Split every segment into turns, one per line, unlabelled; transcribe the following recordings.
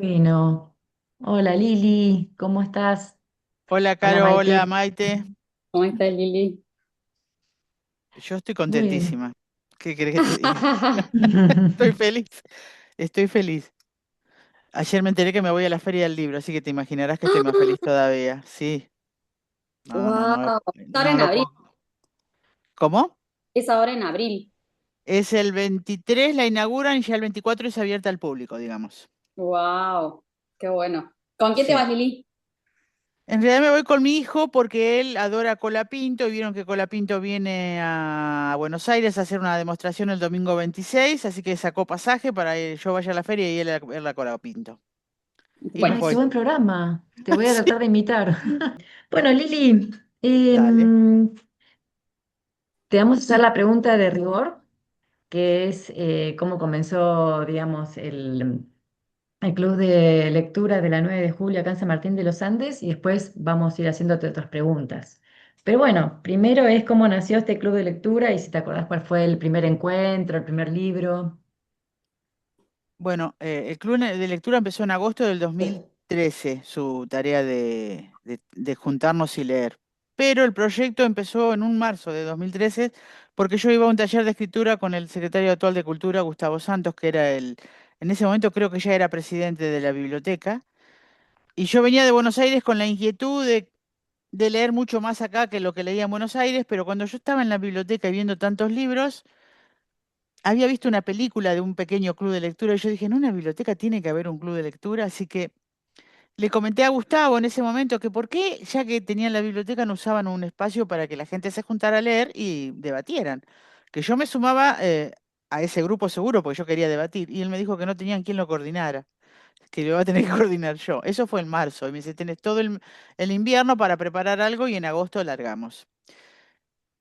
Bueno, hola Lili, ¿cómo estás?
Hola,
Hola
Caro, hola,
Maite.
Maite.
¿Cómo estás, Lili?
Yo estoy
Muy bien.
contentísima. ¿Qué querés que te diga? Estoy feliz, estoy feliz. Ayer me enteré que me voy a la Feria del Libro, así que te imaginarás que estoy más feliz todavía. Sí, no, no,
¡Wow!
no,
Es ahora
no
en
lo
abril.
puedo. ¿Cómo?
Es ahora en abril.
Es el 23, la inauguran y ya el 24 es abierta al público, digamos.
¡Wow! ¡Qué bueno! ¿Con quién te
Sí.
vas, Lili?
En realidad me voy con mi hijo porque él adora Colapinto y vieron que Colapinto viene a Buenos Aires a hacer una demostración el domingo 26, así que sacó pasaje para que yo vaya a la feria y él a ver la Colapinto. Y me
Ay, qué
Buenísimo.
voy.
buen programa. Te voy a
Sí,
tratar de imitar. Bueno, Lili,
dale.
te vamos a hacer la pregunta de rigor, que es cómo comenzó, digamos, el club de lectura de la 9 de julio acá en San Martín de los Andes y después vamos a ir haciéndote otras preguntas. Pero bueno, primero es cómo nació este club de lectura y si te acordás cuál fue el primer encuentro, el primer libro.
Bueno, el club de lectura empezó en agosto del 2013, su tarea de juntarnos y leer. Pero el proyecto empezó en un marzo de 2013 porque yo iba a un taller de escritura con el secretario actual de Cultura, Gustavo Santos, que era en ese momento creo que ya era presidente de la biblioteca. Y yo venía de Buenos Aires con la inquietud de leer mucho más acá que lo que leía en Buenos Aires, pero cuando yo estaba en la biblioteca y viendo tantos libros, había visto una película de un pequeño club de lectura y yo dije, en una biblioteca tiene que haber un club de lectura, así que le comenté a Gustavo en ese momento que por qué, ya que tenían la biblioteca, no usaban un espacio para que la gente se juntara a leer y debatieran. Que yo me sumaba a ese grupo seguro porque yo quería debatir y él me dijo que no tenían quien lo coordinara, que lo iba a tener que coordinar yo. Eso fue en marzo y me dice, tenés todo el invierno para preparar algo y en agosto largamos.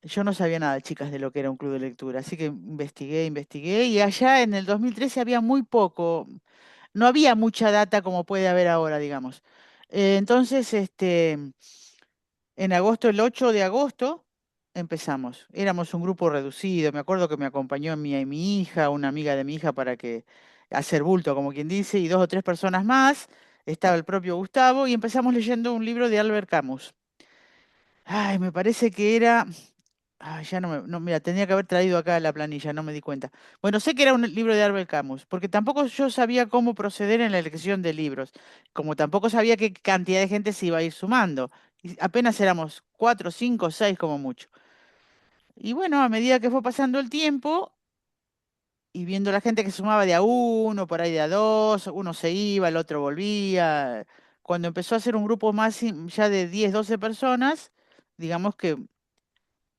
Yo no sabía nada, chicas, de lo que era un club de lectura, así que investigué, investigué, y allá en el 2013 había muy poco, no había mucha data como puede haber ahora, digamos. Entonces, en agosto, el 8 de agosto, empezamos. Éramos un grupo reducido, me acuerdo que me acompañó mi hija, una amiga de mi hija para que hacer bulto, como quien dice, y dos o tres personas más, estaba el propio Gustavo, y empezamos leyendo un libro de Albert Camus. Ay, me parece que era. Ah, ya no, mira, tendría que haber traído acá la planilla, no me di cuenta. Bueno, sé que era un libro de Albert Camus, porque tampoco yo sabía cómo proceder en la elección de libros, como tampoco sabía qué cantidad de gente se iba a ir sumando. Y apenas éramos cuatro, cinco, seis como mucho. Y bueno, a medida que fue pasando el tiempo y viendo la gente que sumaba de a uno, por ahí de a dos, uno se iba, el otro volvía. Cuando empezó a ser un grupo más ya de 10, 12 personas, digamos que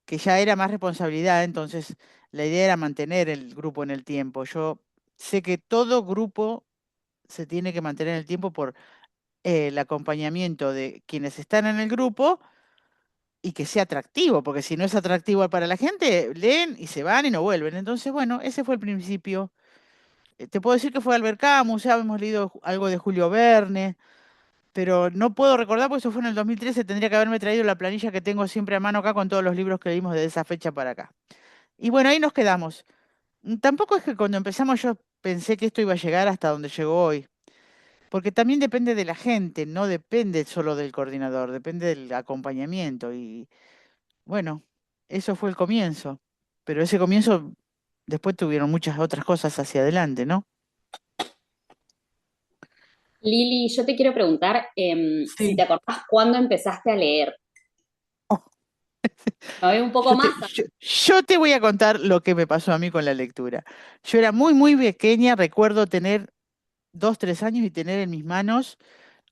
ya era más responsabilidad, entonces la idea era mantener el grupo en el tiempo. Yo sé que todo grupo se tiene que mantener en el tiempo por el acompañamiento de quienes están en el grupo y que sea atractivo, porque si no es atractivo para la gente, leen y se van y no vuelven. Entonces, bueno, ese fue el principio. Te puedo decir que fue Albert Camus, ya hemos leído algo de Julio Verne, pero no puedo recordar porque eso fue en el 2013, tendría que haberme traído la planilla que tengo siempre a mano acá con todos los libros que leímos desde esa fecha para acá. Y bueno, ahí nos quedamos. Tampoco es que cuando empezamos yo pensé que esto iba a llegar hasta donde llegó hoy, porque también depende de la gente, no depende solo del coordinador, depende del acompañamiento. Y bueno, eso fue el comienzo, pero ese comienzo después tuvieron muchas otras cosas hacia adelante, ¿no?
Lili, yo te quiero preguntar si te
Sí.
acordás cuándo empezaste a leer.
Oh,
Me voy un poco más.
yo te voy a contar lo que me pasó a mí con la lectura. Yo era muy, muy pequeña, recuerdo tener 2, 3 años y tener en mis manos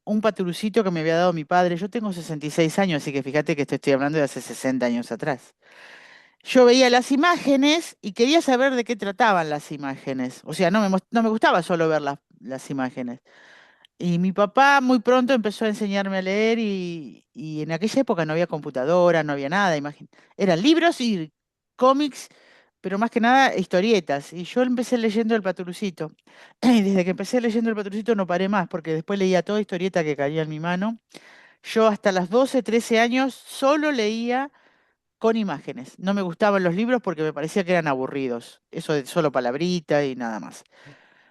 un patrucito que me había dado mi padre. Yo tengo 66 años, así que fíjate que te estoy hablando de hace 60 años atrás. Yo veía las imágenes y quería saber de qué trataban las imágenes. O sea, no me gustaba solo ver las imágenes. Y mi papá muy pronto empezó a enseñarme a leer y en aquella época no había computadora, no había nada. Eran libros y cómics, pero más que nada historietas. Y yo empecé leyendo El Patrucito. Y desde que empecé leyendo El Patrucito no paré más, porque después leía toda historieta que caía en mi mano. Yo hasta las 12, 13 años solo leía con imágenes. No me gustaban los libros porque me parecía que eran aburridos. Eso de solo palabrita y nada más.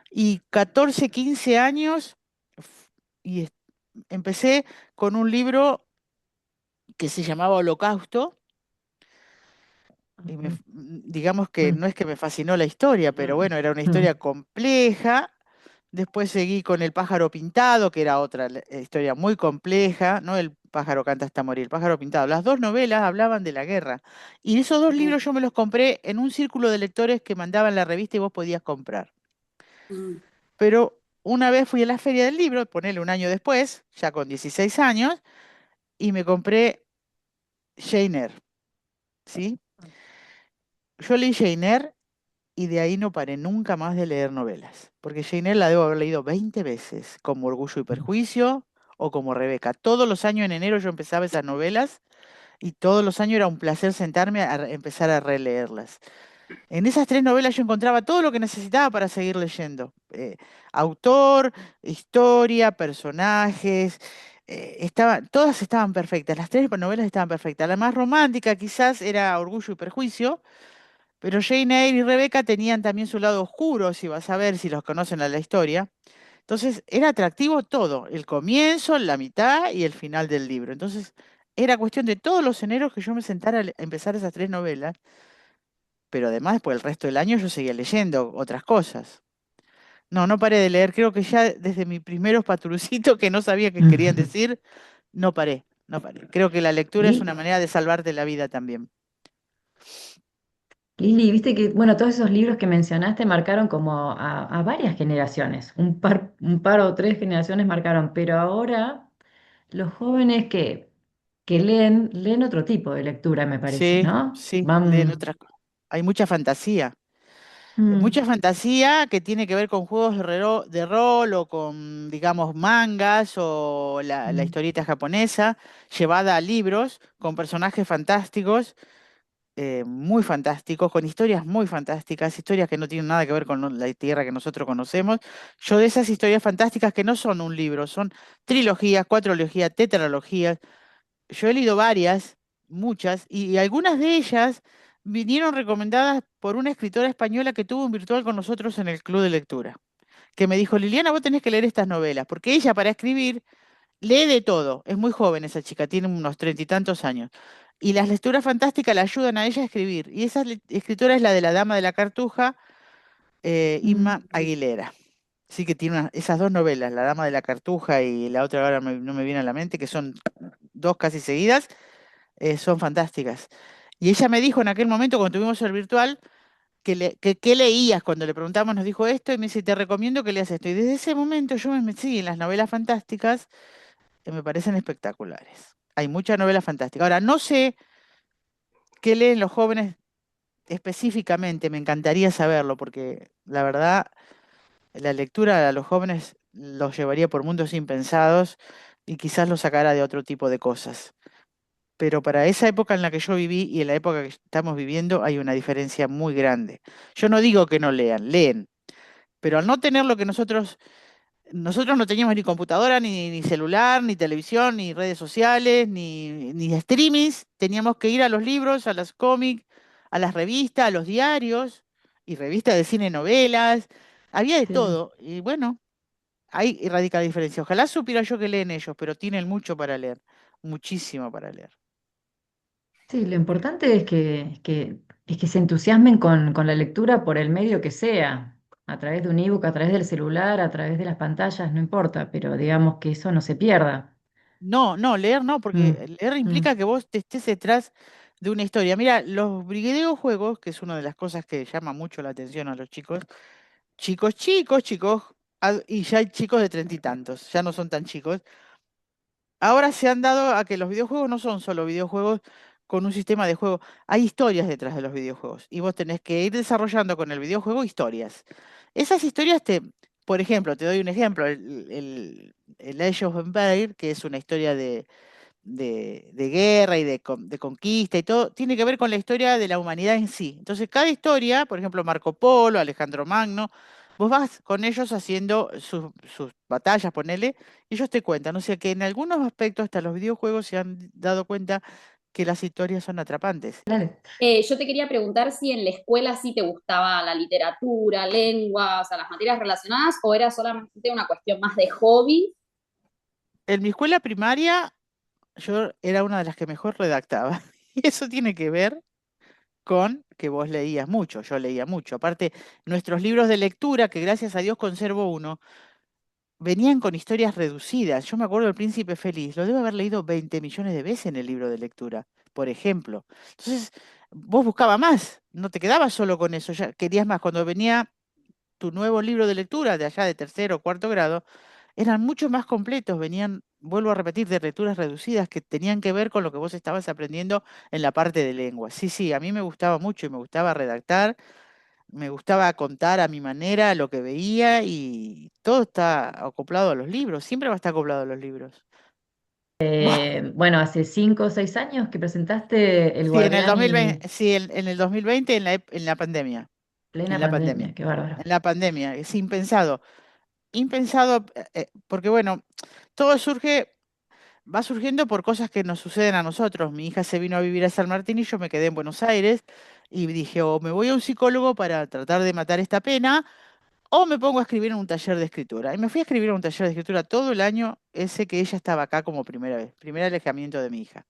Y 14, 15 años. F- Y empecé con un libro que se llamaba Holocausto, y
Ujú.
digamos que
Mm,
no es que me fascinó la historia, pero bueno, era una
mm,
historia compleja. Después seguí con El pájaro pintado, que era otra historia muy compleja, no El pájaro canta hasta morir, El pájaro pintado. Las dos novelas hablaban de la guerra. Y esos dos libros yo me los compré en un círculo de lectores que mandaban la revista y vos podías comprar.
mm,
Pero una vez fui a la feria del libro, ponele un año después, ya con 16 años, y me compré Jane Eyre, ¿sí? Yo leí Jane Eyre y de ahí no paré nunca más de leer novelas, porque Jane Eyre la debo haber leído 20 veces, como Orgullo y Perjuicio o como Rebeca. Todos los años en enero yo empezaba esas novelas y todos los años era un placer sentarme a empezar a releerlas. En esas tres novelas yo encontraba todo lo que necesitaba para seguir leyendo. Autor, historia, personajes, todas estaban perfectas, las tres novelas estaban perfectas. La más romántica quizás era Orgullo y Perjuicio, pero Jane Eyre y Rebecca tenían también su lado oscuro, si vas a ver, si los conocen a la historia. Entonces era atractivo todo, el comienzo, la mitad y el final del libro. Entonces era cuestión de todos los eneros que yo me sentara a empezar esas tres novelas, pero además por el resto del año yo seguía leyendo otras cosas. No, no paré de leer, creo que ya desde mis primeros patrucitos que no sabía qué querían
mm.
decir, no paré, no paré. Creo que la lectura es una
Y
manera de salvarte la vida también.
Lili, viste que, bueno, todos esos libros que mencionaste marcaron como a varias generaciones, un par o tres generaciones marcaron, pero ahora los jóvenes que leen otro tipo de lectura, me parece,
Sí,
¿no?
sí, leen
Van,
otras cosas. Hay
mm,
mucha fantasía que tiene que ver con juegos de rol o con, digamos, mangas o la
mm,
historieta japonesa, llevada a libros con personajes fantásticos, muy fantásticos, con historias muy fantásticas, historias que no tienen nada que ver con la tierra que nosotros conocemos. Yo de esas historias fantásticas que no son un libro, son trilogías, cuatrologías, tetralogías. Yo he leído varias, muchas, y algunas de ellas vinieron recomendadas por una escritora española que tuvo un virtual con nosotros en el club de lectura, que me dijo, Liliana, vos tenés que leer estas novelas, porque ella para escribir lee de todo, es muy joven esa chica, tiene unos 30 y tantos años, y las lecturas fantásticas la ayudan a ella a escribir, y esa escritora es la de La Dama de la Cartuja,
mm,
Inma Aguilera. Sí que tiene esas dos novelas, La Dama de la Cartuja y la otra ahora no me viene a la mente, que son dos casi seguidas, son fantásticas. Y ella me dijo en aquel momento, cuando tuvimos el virtual, que leías cuando le preguntamos, nos dijo esto, y me dice, te recomiendo que leas esto. Y desde ese momento yo me metí en las novelas fantásticas, que me parecen espectaculares. Hay mucha novela fantástica. Ahora, no sé qué leen los jóvenes específicamente, me encantaría saberlo, porque la verdad, la lectura a los jóvenes los llevaría por mundos impensados y quizás los sacara de otro tipo de cosas. Pero para esa época en la que yo viví y en la época que estamos viviendo hay una diferencia muy grande. Yo no digo que no lean, leen, pero al no tener lo que nosotros no teníamos ni computadora, ni celular, ni televisión, ni redes sociales, ni streamings, teníamos que ir a los libros, a las cómics, a las revistas, a los diarios y revistas de cine, novelas, había de
sí.
todo. Y bueno, ahí radica la diferencia. Ojalá supiera yo que leen ellos, pero tienen mucho para leer, muchísimo para leer.
Sí, lo importante es que se entusiasmen con la lectura por el medio que sea, a través de un ebook, a través del celular, a través de las pantallas, no importa, pero digamos que eso no se pierda.
No, no, leer no,
Mm,
porque leer
mm,
implica que vos te estés detrás de una historia. Mira, los videojuegos, que es una de las cosas que llama mucho la atención a los chicos, chicos, y ya hay chicos de 30 y tantos, ya no son tan chicos. Ahora se han dado a que los videojuegos no son solo videojuegos con un sistema de juego, hay historias detrás de los videojuegos y vos tenés que ir desarrollando con el videojuego historias. Esas historias por ejemplo, te doy un ejemplo, el Age of Empires, que es una historia de guerra y de conquista y todo, tiene que ver con la historia de la humanidad en sí. Entonces, cada historia, por ejemplo, Marco Polo, Alejandro Magno, vos vas con ellos haciendo sus batallas, ponele, y ellos te cuentan. O sea que en algunos aspectos, hasta los videojuegos se han dado cuenta que las historias son atrapantes.
Dale.
Yo te quería preguntar si en la escuela sí te gustaba la literatura, lengua, o sea, las materias relacionadas, o era solamente una cuestión más de hobby.
En mi escuela primaria yo era una de las que mejor redactaba. Y eso tiene que ver con que vos leías mucho, yo leía mucho. Aparte, nuestros libros de lectura, que gracias a Dios conservo uno, venían con historias reducidas. Yo me acuerdo del Príncipe Feliz, lo debo haber leído 20 millones de veces en el libro de lectura, por ejemplo. Entonces, vos buscabas más, no te quedabas solo con eso, ya querías más. Cuando venía tu nuevo libro de lectura de allá de tercero o cuarto grado, eran mucho más completos, venían, vuelvo a repetir, de lecturas reducidas que tenían que ver con lo que vos estabas aprendiendo en la parte de lengua. Sí, sí, a mí me gustaba mucho y me gustaba redactar, me gustaba contar a mi manera lo que veía y todo está acoplado a los libros, siempre va a estar acoplado a los libros.
Bueno, hace 5 o 6 años que presentaste el
Sí, en el
Guardiani
2020, sí, en el 2020 en la pandemia,
plena
en la pandemia,
pandemia, qué bárbaro.
en la pandemia, es impensado, impensado, porque bueno, todo surge, va surgiendo por cosas que nos suceden a nosotros. Mi hija se vino a vivir a San Martín y yo me quedé en Buenos Aires y dije, o me voy a un psicólogo para tratar de matar esta pena, o me pongo a escribir en un taller de escritura. Y me fui a escribir en un taller de escritura todo el año ese que ella estaba acá como primera vez, primer alejamiento de mi hija.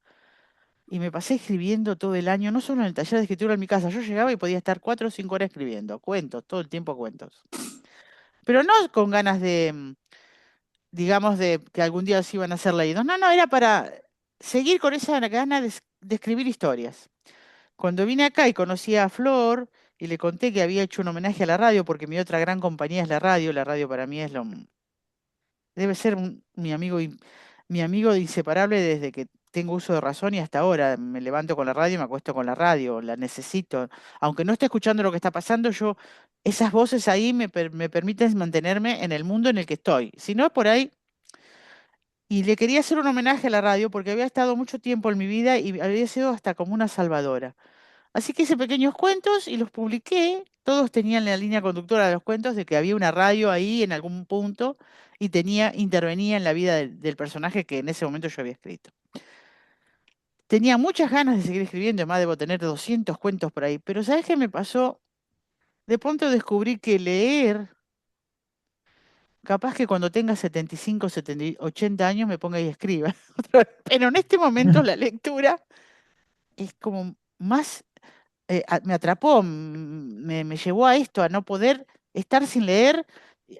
Y me pasé escribiendo todo el año, no solo en el taller de escritura en mi casa, yo llegaba y podía estar 4 o 5 horas escribiendo, cuentos, todo el tiempo cuentos. Pero no con ganas de, digamos, de que algún día se iban a ser leídos. No, no, era para seguir con esa gana de escribir historias. Cuando vine acá y conocí a Flor y le conté que había hecho un homenaje a la radio, porque mi otra gran compañía es la radio para mí es lo, debe ser mi amigo inseparable desde que tengo uso de razón y hasta ahora. Me levanto con la radio y me acuesto con la radio, la necesito. Aunque no esté escuchando lo que está pasando, yo, esas voces ahí me permiten mantenerme en el mundo en el que estoy. Si no, por ahí. Y le quería hacer un homenaje a la radio porque había estado mucho tiempo en mi vida y había sido hasta como una salvadora. Así que hice pequeños cuentos y los publiqué. Todos tenían la línea conductora de los cuentos de que había una radio ahí en algún punto y intervenía en la vida del personaje que en ese momento yo había escrito. Tenía muchas ganas de seguir escribiendo, además debo tener 200 cuentos por ahí, pero ¿sabes qué me pasó? De pronto descubrí que leer, capaz que cuando tenga 75, 70, 80 años me ponga y escriba. Pero en este momento la lectura es como más me atrapó, me llevó a esto, a no poder estar sin leer.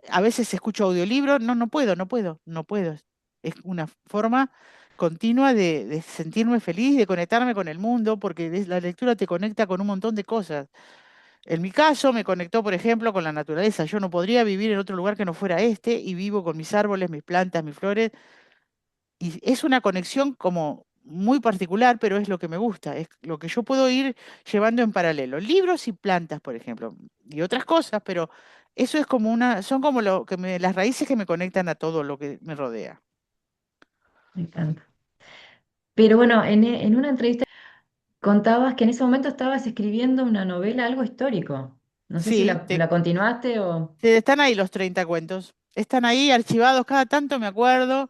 A veces escucho audiolibros, no, no puedo, no puedo, no puedo. Es una forma continua de sentirme feliz, de conectarme con el mundo, porque la lectura te conecta con un montón de cosas. En mi caso, me conectó, por ejemplo, con la naturaleza. Yo no podría vivir en otro lugar que no fuera este, y vivo con mis árboles, mis plantas, mis flores, y es una conexión como muy particular, pero es lo que me gusta, es lo que yo puedo ir llevando en paralelo. Libros y plantas, por ejemplo, y otras cosas, pero eso es como son como las raíces que me conectan a todo lo que me rodea.
Me encanta. Pero bueno, en una entrevista contabas que en ese momento estabas escribiendo una novela, algo histórico. No sé si
Sí,
la continuaste o...
están ahí los 30 cuentos. Están ahí archivados, cada tanto me acuerdo.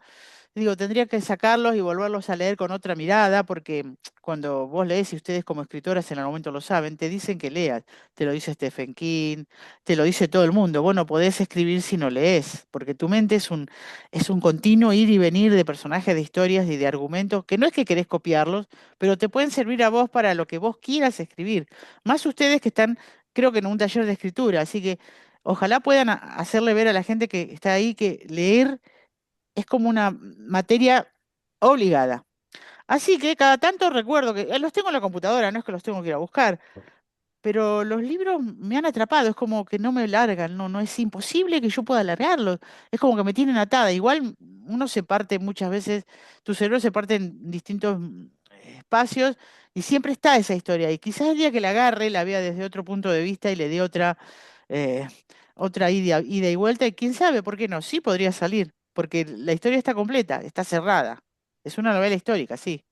Digo, tendría que sacarlos y volverlos a leer con otra mirada, porque cuando vos lees, y ustedes como escritoras en el momento lo saben, te dicen que leas. Te lo dice Stephen King, te lo dice todo el mundo. Vos no podés escribir si no lees, porque tu mente es un continuo ir y venir de personajes, de historias y de argumentos, que no es que querés copiarlos, pero te pueden servir a vos para lo que vos quieras escribir. Más ustedes que están, creo que en un taller de escritura, así que ojalá puedan hacerle ver a la gente que está ahí que leer es como una materia obligada. Así que cada tanto recuerdo que los tengo en la computadora, no es que los tengo que ir a buscar, pero los libros me han atrapado, es como que no me largan, no, no es imposible que yo pueda largarlos, es como que me tienen atada. Igual uno se parte muchas veces, tu cerebro se parte en distintos espacios y siempre está esa historia. Y quizás el día que la agarre, la vea desde otro punto de vista y le dé eh, otra ida y vuelta, y quién sabe, ¿por qué no? Sí podría salir, porque la historia está completa, está cerrada. Es una novela histórica, sí.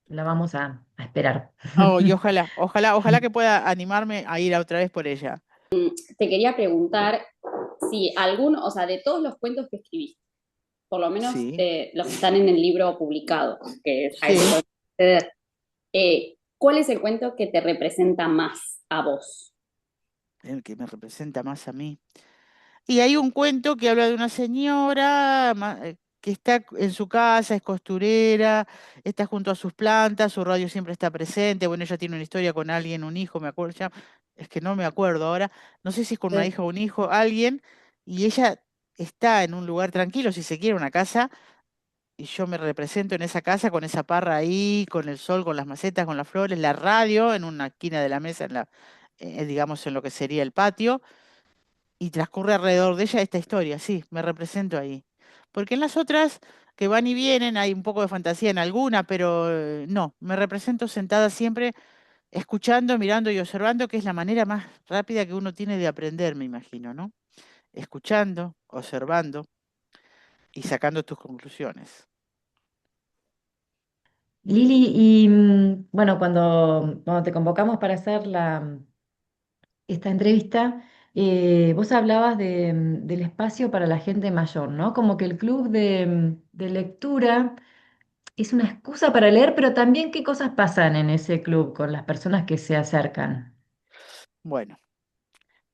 La vamos a esperar.
Oh, y ojalá, ojalá, ojalá que pueda animarme a ir otra vez por ella.
Te quería preguntar si alguno, o sea, de todos los cuentos que escribiste, por lo menos
Sí,
los que están en el libro publicado, que a ese
sí,
podemos acceder. ¿Cuál es el cuento que te representa más a vos?
el que me representa más a mí. Y hay un cuento que habla de una señora que está en su casa, es costurera, está junto a sus plantas, su radio siempre está presente. Bueno, ella tiene una historia con alguien, un hijo, me acuerdo ya, es que no me acuerdo ahora, no sé si es con una
Sí.
hija o un hijo, alguien, y ella está en un lugar tranquilo, si se quiere, una casa, y yo me represento en esa casa con esa parra ahí, con el sol, con las macetas, con las flores, la radio en una esquina de la mesa, digamos, en lo que sería el patio y transcurre alrededor de ella esta historia, sí, me represento ahí. Porque en las otras que van y vienen hay un poco de fantasía en alguna, pero no, me represento sentada siempre escuchando, mirando y observando, que es la manera más rápida que uno tiene de aprender, me imagino, ¿no? Escuchando, observando y sacando tus conclusiones.
Lili, y bueno, cuando te convocamos para hacer esta entrevista, vos hablabas del espacio para la gente mayor, ¿no? Como que el club de lectura es una excusa para leer, pero también qué cosas pasan en ese club con las personas que se acercan.
Bueno,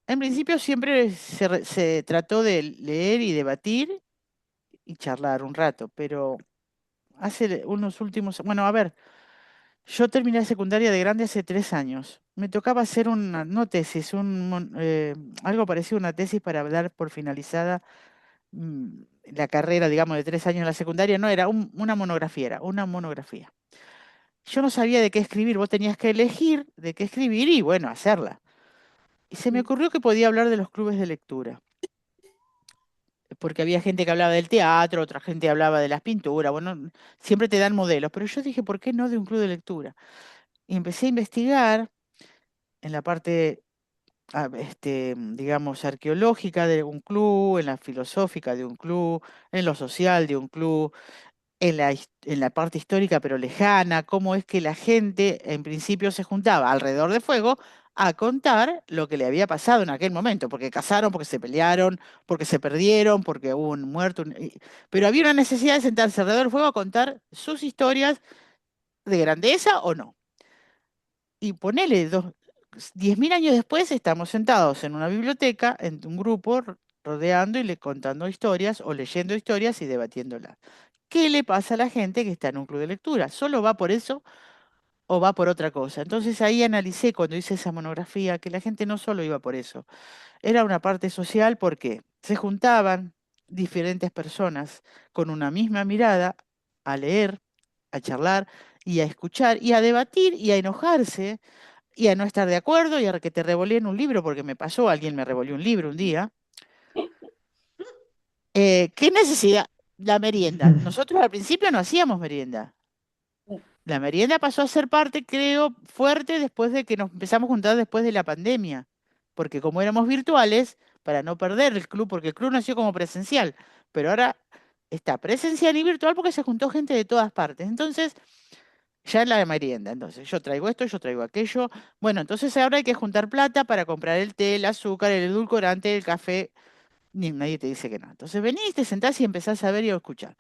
en principio siempre se trató de leer y debatir y charlar un rato, pero hace unos últimos, bueno, a ver. Yo terminé la secundaria de grande hace 3 años. Me tocaba hacer una, no tesis, algo parecido a una tesis para dar por finalizada mm, la carrera, digamos, de 3 años en la secundaria. No, era una monografía, era una monografía. Yo no sabía de qué escribir, vos tenías que elegir de qué escribir y, bueno, hacerla. Y se me ocurrió que podía hablar de los clubes de lectura, porque había gente que hablaba del teatro, otra gente hablaba de las pinturas, bueno, siempre te dan modelos, pero yo dije, ¿por qué no de un club de lectura? Y empecé a investigar en la parte digamos, arqueológica de un club, en la filosófica de un club, en lo social de un club, en la parte histórica pero lejana, cómo es que la gente en principio se juntaba alrededor de fuego a contar lo que le había pasado en aquel momento, porque casaron, porque se pelearon, porque se perdieron, porque hubo un muerto, pero había una necesidad de sentarse alrededor del fuego a contar sus historias de grandeza o no. Y ponele 10.000 años después, estamos sentados en una biblioteca, en un grupo, rodeando y contando historias o leyendo historias y debatiéndolas. ¿Qué le pasa a la gente que está en un club de lectura? ¿Solo va por eso o va por otra cosa? Entonces ahí analicé cuando hice esa monografía que la gente no solo iba por eso, era una parte social porque se juntaban diferentes personas con una misma mirada a leer, a charlar y a escuchar y a debatir y a enojarse y a no estar de acuerdo y a que te revolían un libro, porque me pasó, alguien me revolvió un libro un día. ¿Qué necesidad? La merienda. Nosotros al principio no hacíamos merienda. La merienda pasó a ser parte, creo, fuerte después de que nos empezamos a juntar después de la pandemia, porque como éramos virtuales, para no perder el club, porque el club nació como presencial, pero ahora está presencial y virtual porque se juntó gente de todas partes. Entonces, ya es la merienda. Entonces, yo traigo esto, yo traigo aquello. Bueno, entonces ahora hay que juntar plata para comprar el té, el azúcar, el edulcorante, el café. Ni nadie te dice que no. Entonces venís, te sentás y empezás a ver y a escuchar.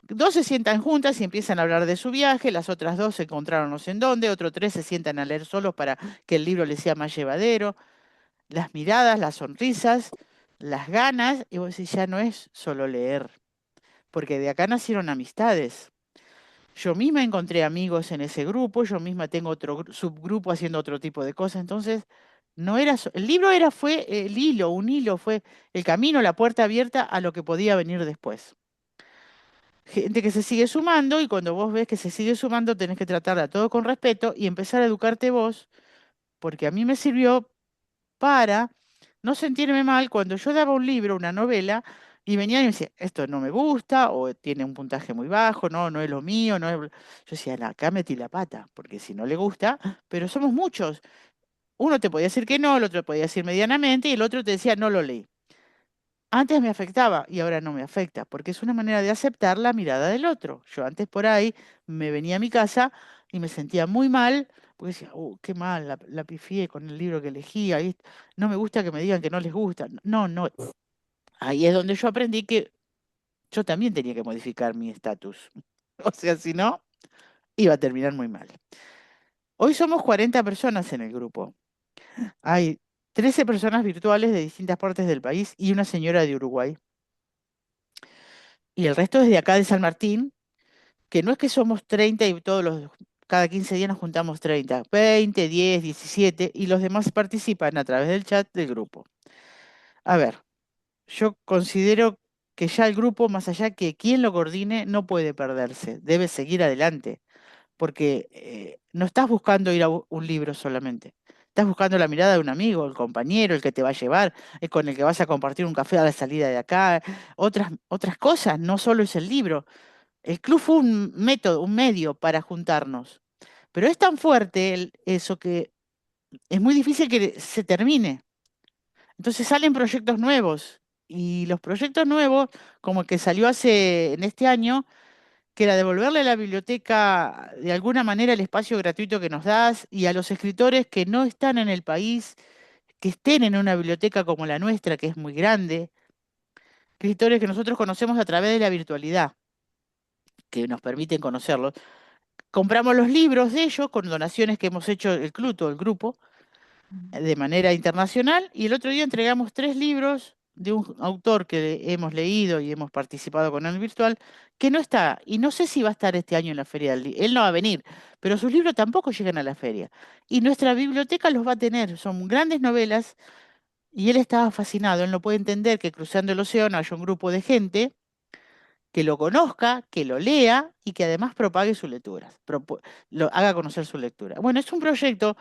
Dos se sientan juntas y empiezan a hablar de su viaje, las otras dos se encontraron no sé en dónde, otros tres se sientan a leer solos para que el libro les sea más llevadero. Las miradas, las sonrisas, las ganas, y vos decís, ya no es solo leer, porque de acá nacieron amistades. Yo misma encontré amigos en ese grupo, yo misma tengo otro subgrupo haciendo otro tipo de cosas, entonces no era, el libro fue el hilo, un hilo, fue el camino, la puerta abierta a lo que podía venir después. Gente que se sigue sumando y cuando vos ves que se sigue sumando tenés que tratar a todo con respeto y empezar a educarte vos, porque a mí me sirvió para no sentirme mal cuando yo daba un libro, una novela, y venía y me decía, esto no me gusta, o tiene un puntaje muy bajo, no, no es lo mío, no es... Yo decía, acá metí la pata, porque si no le gusta, pero somos muchos. Uno te podía decir que no, el otro te podía decir medianamente, y el otro te decía, no lo leí. Antes me afectaba y ahora no me afecta, porque es una manera de aceptar la mirada del otro. Yo antes por ahí me venía a mi casa y me sentía muy mal, porque decía, qué mal, la pifié con el libro que elegía, no me gusta que me digan que no les gusta. No, no, ahí es donde yo aprendí que yo también tenía que modificar mi estatus. O sea, si no, iba a terminar muy mal. Hoy somos 40 personas en el grupo. Hay 13 personas virtuales de distintas partes del país y una señora de Uruguay. Y el resto es de acá de San Martín, que no es que somos 30 y cada 15 días nos juntamos 30, 20, 10, 17 y los demás participan a través del chat del grupo. A ver, yo considero que ya el grupo, más allá que quien lo coordine, no puede perderse, debe seguir adelante, porque no estás buscando ir a un libro solamente. Estás buscando la mirada de un amigo, el compañero, el que te va a llevar, el con el que vas a compartir un café a la salida de acá, otras cosas, no solo es el libro. El club fue un método, un medio para juntarnos, pero es tan fuerte eso que es muy difícil que se termine. Entonces salen proyectos nuevos y los proyectos nuevos, como el que salió en este año, que era devolverle a la biblioteca de alguna manera el espacio gratuito que nos das y a los escritores que no están en el país, que estén en una biblioteca como la nuestra, que es muy grande, escritores que nosotros conocemos a través de la virtualidad, que nos permiten conocerlos. Compramos los libros de ellos con donaciones que hemos hecho el club, todo el grupo, de manera internacional, y el otro día entregamos 3 libros de un autor que hemos leído y hemos participado con él virtual, que no está, y no sé si va a estar este año en la Feria del Libro. Él no va a venir, pero sus libros tampoco llegan a la feria. Y nuestra biblioteca los va a tener, son grandes novelas, y él estaba fascinado, él no puede entender que cruzando el océano haya un grupo de gente que lo conozca, que lo lea y que además propague sus lecturas, lo haga conocer su lectura. Bueno, es un proyecto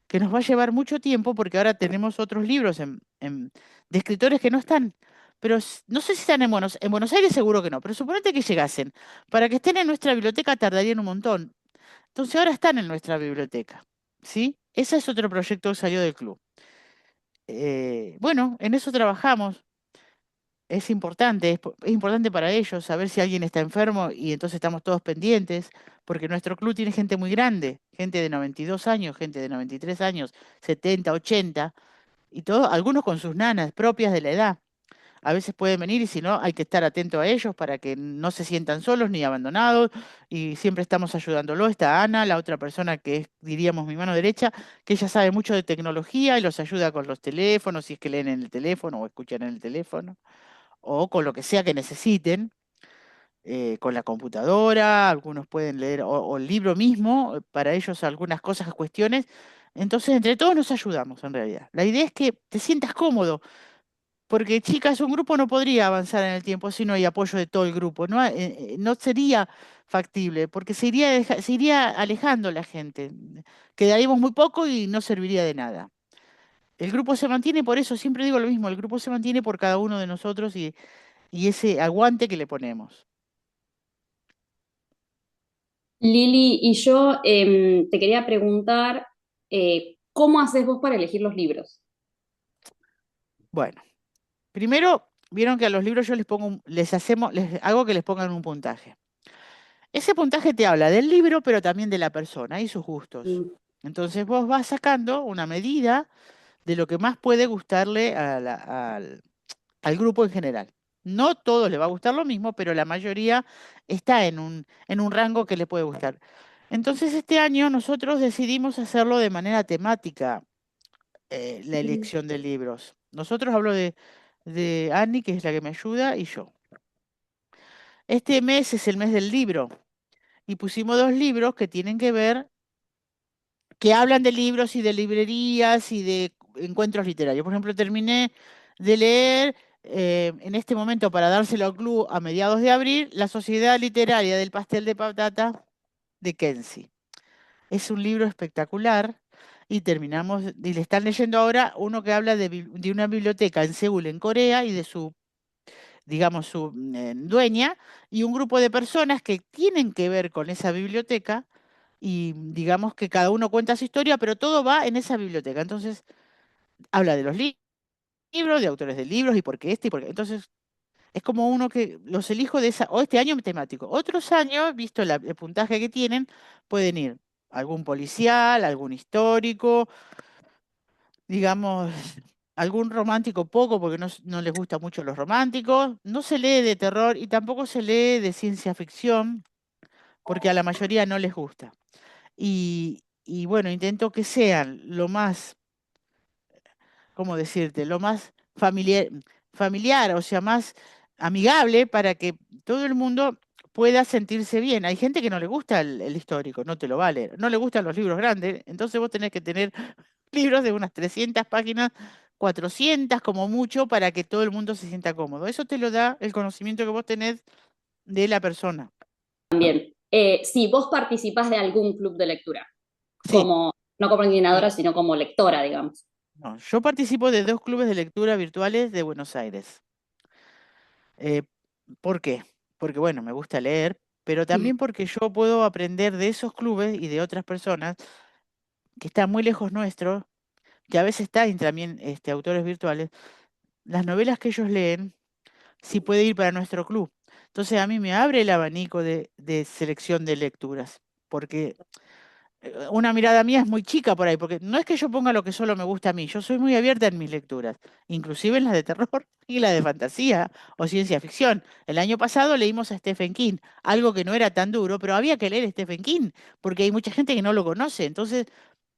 que nos va a llevar mucho tiempo porque ahora tenemos otros libros de escritores que no están, pero no sé si están en Buenos Aires seguro que no, pero suponete que llegasen. Para que estén en nuestra biblioteca tardarían un montón. Entonces ahora están en nuestra biblioteca, ¿sí? Ese es otro proyecto que salió del club. Bueno, en eso trabajamos. Es importante para ellos saber si alguien está enfermo y entonces estamos todos pendientes, porque nuestro club tiene gente muy grande, gente de 92 años, gente de 93 años, 70, 80, y todos, algunos con sus nanas propias de la edad. A veces pueden venir y si no, hay que estar atento a ellos para que no se sientan solos ni abandonados y siempre estamos ayudándolo. Está Ana, la otra persona que es, diríamos, mi mano derecha, que ella sabe mucho de tecnología y los ayuda con los teléfonos, si es que leen en el teléfono o escuchan en el teléfono o con lo que sea que necesiten, con la computadora, algunos pueden leer, o el libro mismo, para ellos algunas cosas, cuestiones. Entonces, entre todos nos ayudamos en realidad. La idea es que te sientas cómodo, porque chicas, un grupo no podría avanzar en el tiempo si no hay apoyo de todo el grupo, no, no sería factible, porque se iría alejando la gente. Quedaríamos muy poco y no serviría de nada. El grupo se mantiene por eso, siempre digo lo mismo, el grupo se mantiene por cada uno de nosotros y ese aguante que le ponemos.
Lili, y yo te quería preguntar, ¿cómo haces vos para elegir los libros?
Bueno, primero vieron que a los libros yo les hago que les pongan un puntaje. Ese puntaje te habla del libro, pero también de la persona y sus gustos.
Mm.
Entonces vos vas sacando una medida de lo que más puede gustarle al grupo en general. No todos les va a gustar lo mismo, pero la mayoría está en un rango que le puede gustar. Entonces este año nosotros decidimos hacerlo de manera temática, la elección de libros. Nosotros hablo de Annie, que es la que me ayuda, y yo. Este mes es el mes del libro y pusimos 2 libros que tienen que ver, que hablan de libros y de librerías y de encuentros literarios. Por ejemplo, terminé de leer en este momento para dárselo al club a mediados de abril, La Sociedad Literaria del Pastel de Patata de Kenzie. Es un libro espectacular y y le están leyendo ahora uno que habla de una biblioteca en Seúl, en Corea, y de su, digamos, su dueña y un grupo de personas que tienen que ver con esa biblioteca y digamos que cada uno cuenta su historia, pero todo va en esa biblioteca. Entonces, habla de los libros, de autores de libros y por qué este y por qué. Entonces, es como uno que los elijo de esa, o este año temático. Otros años, visto el puntaje que tienen, pueden ir algún policial, algún histórico, digamos, algún romántico poco, porque no les gusta mucho los románticos. No se lee de terror y tampoco se lee de ciencia ficción, porque a la mayoría no les gusta. Y bueno, intento que sean lo más, ¿cómo decirte? Lo más familiar, o sea, más amigable para que todo el mundo pueda sentirse bien. Hay gente que no le gusta el histórico, no te lo vale. No le gustan los libros grandes, entonces vos tenés que tener libros de unas 300 páginas, 400 como mucho, para que todo el mundo se sienta cómodo. Eso te lo da el conocimiento que vos tenés de la persona.
Si vos participás de algún club de lectura,
Sí,
como, no como
sí.
coordinadora, sino como lectora, digamos.
No, yo participo de 2 clubes de lectura virtuales de Buenos Aires. Eh, ¿Por qué? Porque, bueno, me gusta leer, pero también porque yo puedo aprender de esos clubes y de otras personas que están muy lejos nuestro, que a veces traen también autores virtuales, las novelas que ellos leen, si puede ir para nuestro club. Entonces a mí me abre el abanico de selección de lecturas, porque una mirada mía es muy chica por ahí, porque no es que yo ponga lo que solo me gusta a mí, yo soy muy abierta en mis lecturas, inclusive en las de terror y las de fantasía o ciencia ficción. El año pasado leímos a Stephen King, algo que no era tan duro, pero había que leer Stephen King, porque hay mucha gente que no lo conoce. Entonces,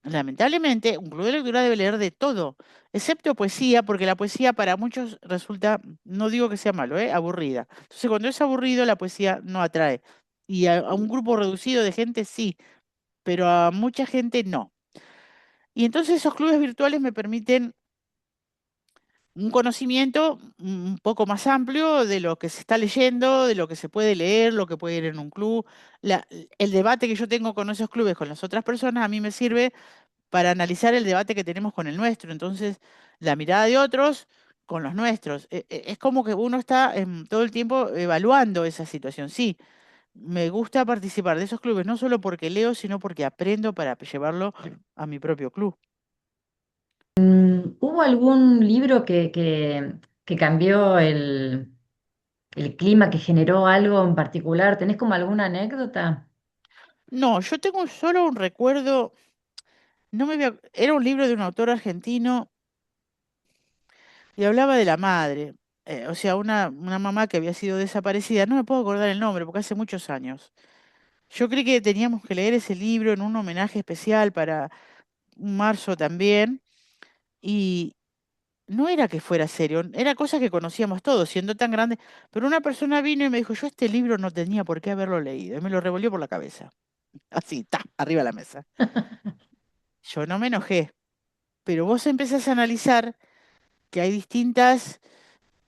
lamentablemente, un club de lectura debe leer de todo, excepto poesía, porque la poesía para muchos resulta, no digo que sea malo, aburrida. Entonces, cuando es aburrido, la poesía no atrae. Y a un grupo reducido de gente sí, pero a mucha gente no. Y entonces esos clubes virtuales me permiten un conocimiento un poco más amplio de lo que se está leyendo, de lo que se puede leer, lo que puede ir en un club. El debate que yo tengo con esos clubes, con las otras personas, a mí me sirve para analizar el debate que tenemos con el nuestro. Entonces, la mirada de otros con los nuestros. Es como que uno está todo el tiempo evaluando esa situación. Sí, me gusta participar de esos clubes, no solo porque leo, sino porque aprendo para llevarlo a mi propio club.
¿Hubo algún libro que cambió el clima, que generó algo en particular? ¿Tenés como alguna anécdota?
No, yo tengo solo un recuerdo, no me voy era un libro de un autor argentino y hablaba de la madre, o sea, una mamá que había sido desaparecida, no me puedo acordar el nombre porque hace muchos años. Yo creí que teníamos que leer ese libro en un homenaje especial para un marzo también, y no era que fuera serio, era cosas que conocíamos todos, siendo tan grande, pero una persona vino y me dijo, yo este libro no tenía por qué haberlo leído, y me lo revolvió por la cabeza, así, ta, arriba de la mesa. Yo no me enojé, pero vos empezás a analizar que hay distintas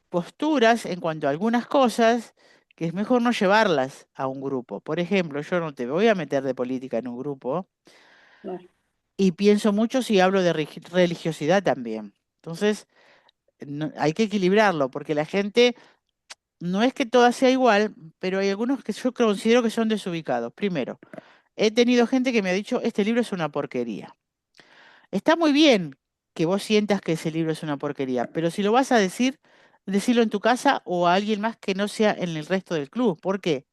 posturas en cuanto a algunas cosas que es mejor no llevarlas a un grupo. Por ejemplo, yo no te voy a meter de política en un grupo
Claro.
y pienso mucho si hablo de religiosidad también. Entonces, hay que equilibrarlo porque la gente no es que toda sea igual, pero hay algunos que yo considero que son desubicados. Primero, he tenido gente que me ha dicho, este libro es una porquería. Está muy bien que vos sientas que ese libro es una porquería, pero si lo vas a decir, decilo en tu casa o a alguien más que no sea en el resto del club. ¿Por qué?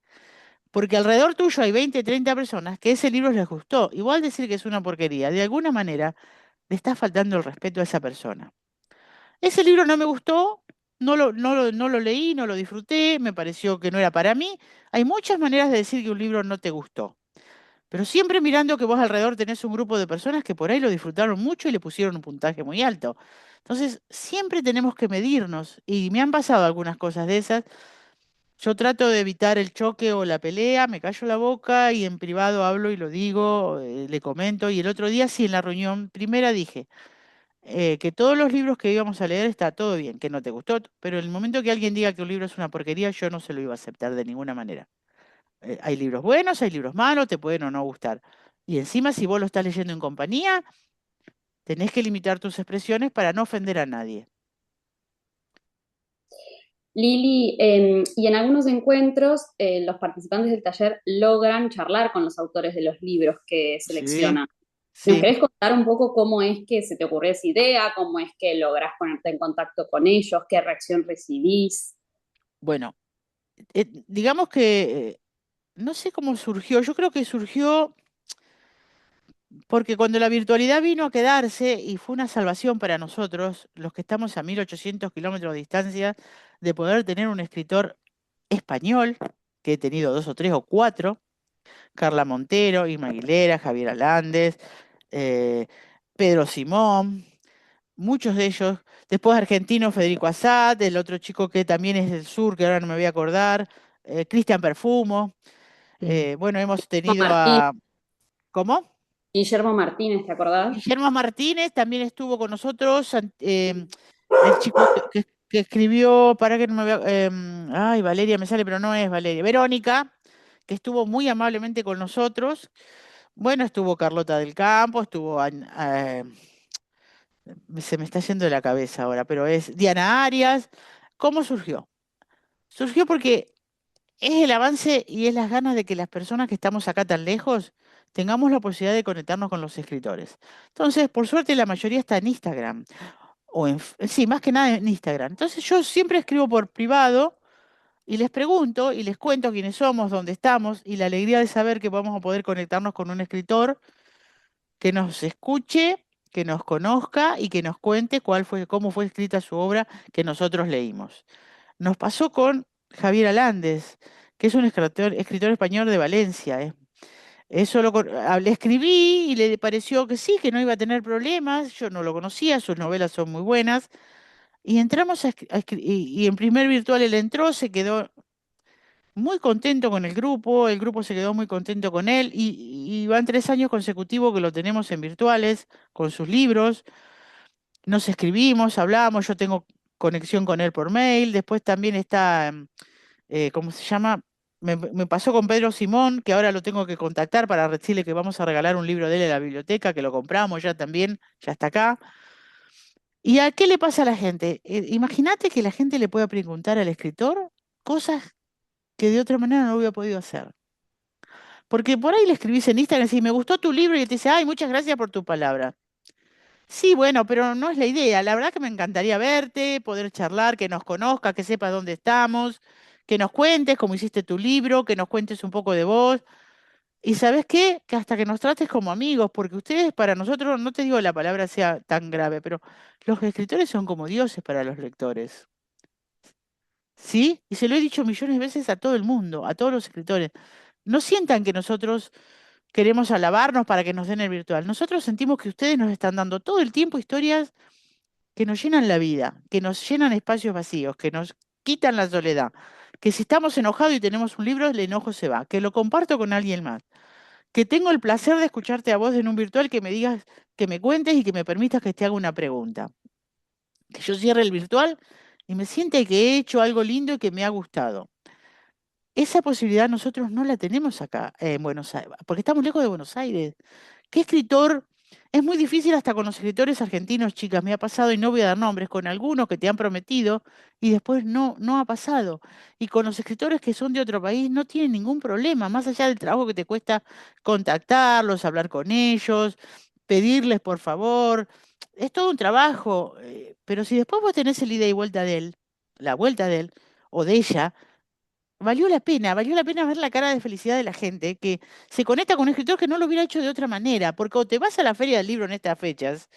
Porque alrededor tuyo hay 20, 30 personas que ese libro les gustó. Igual decir que es una porquería, de alguna manera le está faltando el respeto a esa persona. Ese libro no me gustó, no lo leí, no lo disfruté, me pareció que no era para mí. Hay muchas maneras de decir que un libro no te gustó. Pero siempre mirando que vos alrededor tenés un grupo de personas que por ahí lo disfrutaron mucho y le pusieron un puntaje muy alto. Entonces, siempre tenemos que medirnos. Y me han pasado algunas cosas de esas. Yo trato de evitar el choque o la pelea, me callo la boca y en privado hablo y lo digo, le comento. Y el otro día sí, en la reunión primera dije que todos los libros que íbamos a leer está todo bien, que no te gustó, pero en el momento que alguien diga que un libro es una porquería, yo no se lo iba a aceptar de ninguna manera. Hay libros buenos, hay libros malos, te pueden o no gustar. Y encima, si vos lo estás leyendo en compañía, tenés que limitar tus expresiones para no ofender a nadie.
Lili, y en algunos encuentros los participantes del taller logran charlar con los autores de los libros que
Sí,
seleccionan. ¿Nos
sí.
querés contar un poco cómo es que se te ocurrió esa idea? ¿Cómo es que lográs ponerte en contacto con ellos? ¿Qué reacción recibís?
Bueno, digamos que no sé cómo surgió. Yo creo que surgió porque cuando la virtualidad vino a quedarse y fue una salvación para nosotros, los que estamos a 1800 kilómetros de distancia, de poder tener un escritor español, que he tenido dos o tres o cuatro, Carla Montero, Irma Aguilera, Javier Alández, eh, Pedro Simón, muchos de ellos. Después argentino Federico Azad, el otro chico que también es del sur, que ahora no me voy a acordar, Cristian Perfumo.
Sí,
Bueno, hemos
Guillermo
tenido
Martín-
a... ¿Cómo?
Guillermo Martínez, ¿te acordás?
Guillermo Martínez también estuvo con nosotros, el chico que escribió, para que no me vea, ay, Valeria me sale, pero no es Valeria, Verónica, que estuvo muy amablemente con nosotros. Bueno, estuvo Carlota del Campo, se me está yendo de la cabeza ahora, pero es Diana Arias. ¿Cómo surgió? Surgió porque es el avance y es las ganas de que las personas que estamos acá tan lejos tengamos la posibilidad de conectarnos con los escritores. Entonces, por suerte, la mayoría está en Instagram, sí, más que nada en Instagram. Entonces, yo siempre escribo por privado y les pregunto y les cuento quiénes somos, dónde estamos y la alegría de saber que vamos a poder conectarnos con un escritor que nos escuche, que nos conozca y que nos cuente cómo fue escrita su obra que nosotros leímos. Nos pasó con Javier Alández, que es un escritor español de Valencia. Eso le escribí y le pareció que sí, que no iba a tener problemas. Yo no lo conocía, sus novelas son muy buenas. Y entramos y en primer virtual él entró, se quedó muy contento con el grupo se quedó muy contento con él y van 3 años consecutivos que lo tenemos en virtuales, con sus libros. Nos escribimos, hablamos, yo tengo conexión con él por mail. Después también está ¿cómo se llama? Me pasó con Pedro Simón, que ahora lo tengo que contactar para decirle que vamos a regalar un libro de él en la biblioteca, que lo compramos ya también, ya está acá. ¿Y a qué le pasa a la gente? Imagínate que la gente le pueda preguntar al escritor cosas que de otra manera no hubiera podido hacer. Porque por ahí le escribís en Instagram y decís, me gustó tu libro, y él te dice, ay, muchas gracias por tu palabra. Sí, bueno, pero no es la idea. La verdad que me encantaría verte, poder charlar, que nos conozcas, que sepas dónde estamos, que nos cuentes cómo hiciste tu libro, que nos cuentes un poco de vos. Y ¿sabes qué? Que hasta que nos trates como amigos, porque ustedes para nosotros, no te digo la palabra sea tan grave, pero los escritores son como dioses para los lectores. ¿Sí? Y se lo he dicho millones de veces a todo el mundo, a todos los escritores. No sientan que nosotros queremos alabarnos para que nos den el virtual. Nosotros sentimos que ustedes nos están dando todo el tiempo historias que nos llenan la vida, que nos llenan espacios vacíos, que nos quitan la soledad, que si estamos enojados y tenemos un libro, el enojo se va, que lo comparto con alguien más, que tengo el placer de escucharte a vos en un virtual, que me digas, que me cuentes y que me permitas que te haga una pregunta, que yo cierre el virtual y me siente que he hecho algo lindo y que me ha gustado. Esa posibilidad nosotros no la tenemos acá en Buenos Aires, porque estamos lejos de Buenos Aires. ¿Qué escritor? Es muy difícil hasta con los escritores argentinos, chicas, me ha pasado, y no voy a dar nombres, con algunos que te han prometido y después no ha pasado. Y con los escritores que son de otro país no tienen ningún problema, más allá del trabajo que te cuesta contactarlos, hablar con ellos, pedirles por favor. Es todo un trabajo, pero si después vos tenés el ida y vuelta de él, la vuelta de él o de ella, valió la pena ver la cara de felicidad de la gente que se conecta con un escritor que no lo hubiera hecho de otra manera, porque o te vas a la Feria del Libro en estas fechas,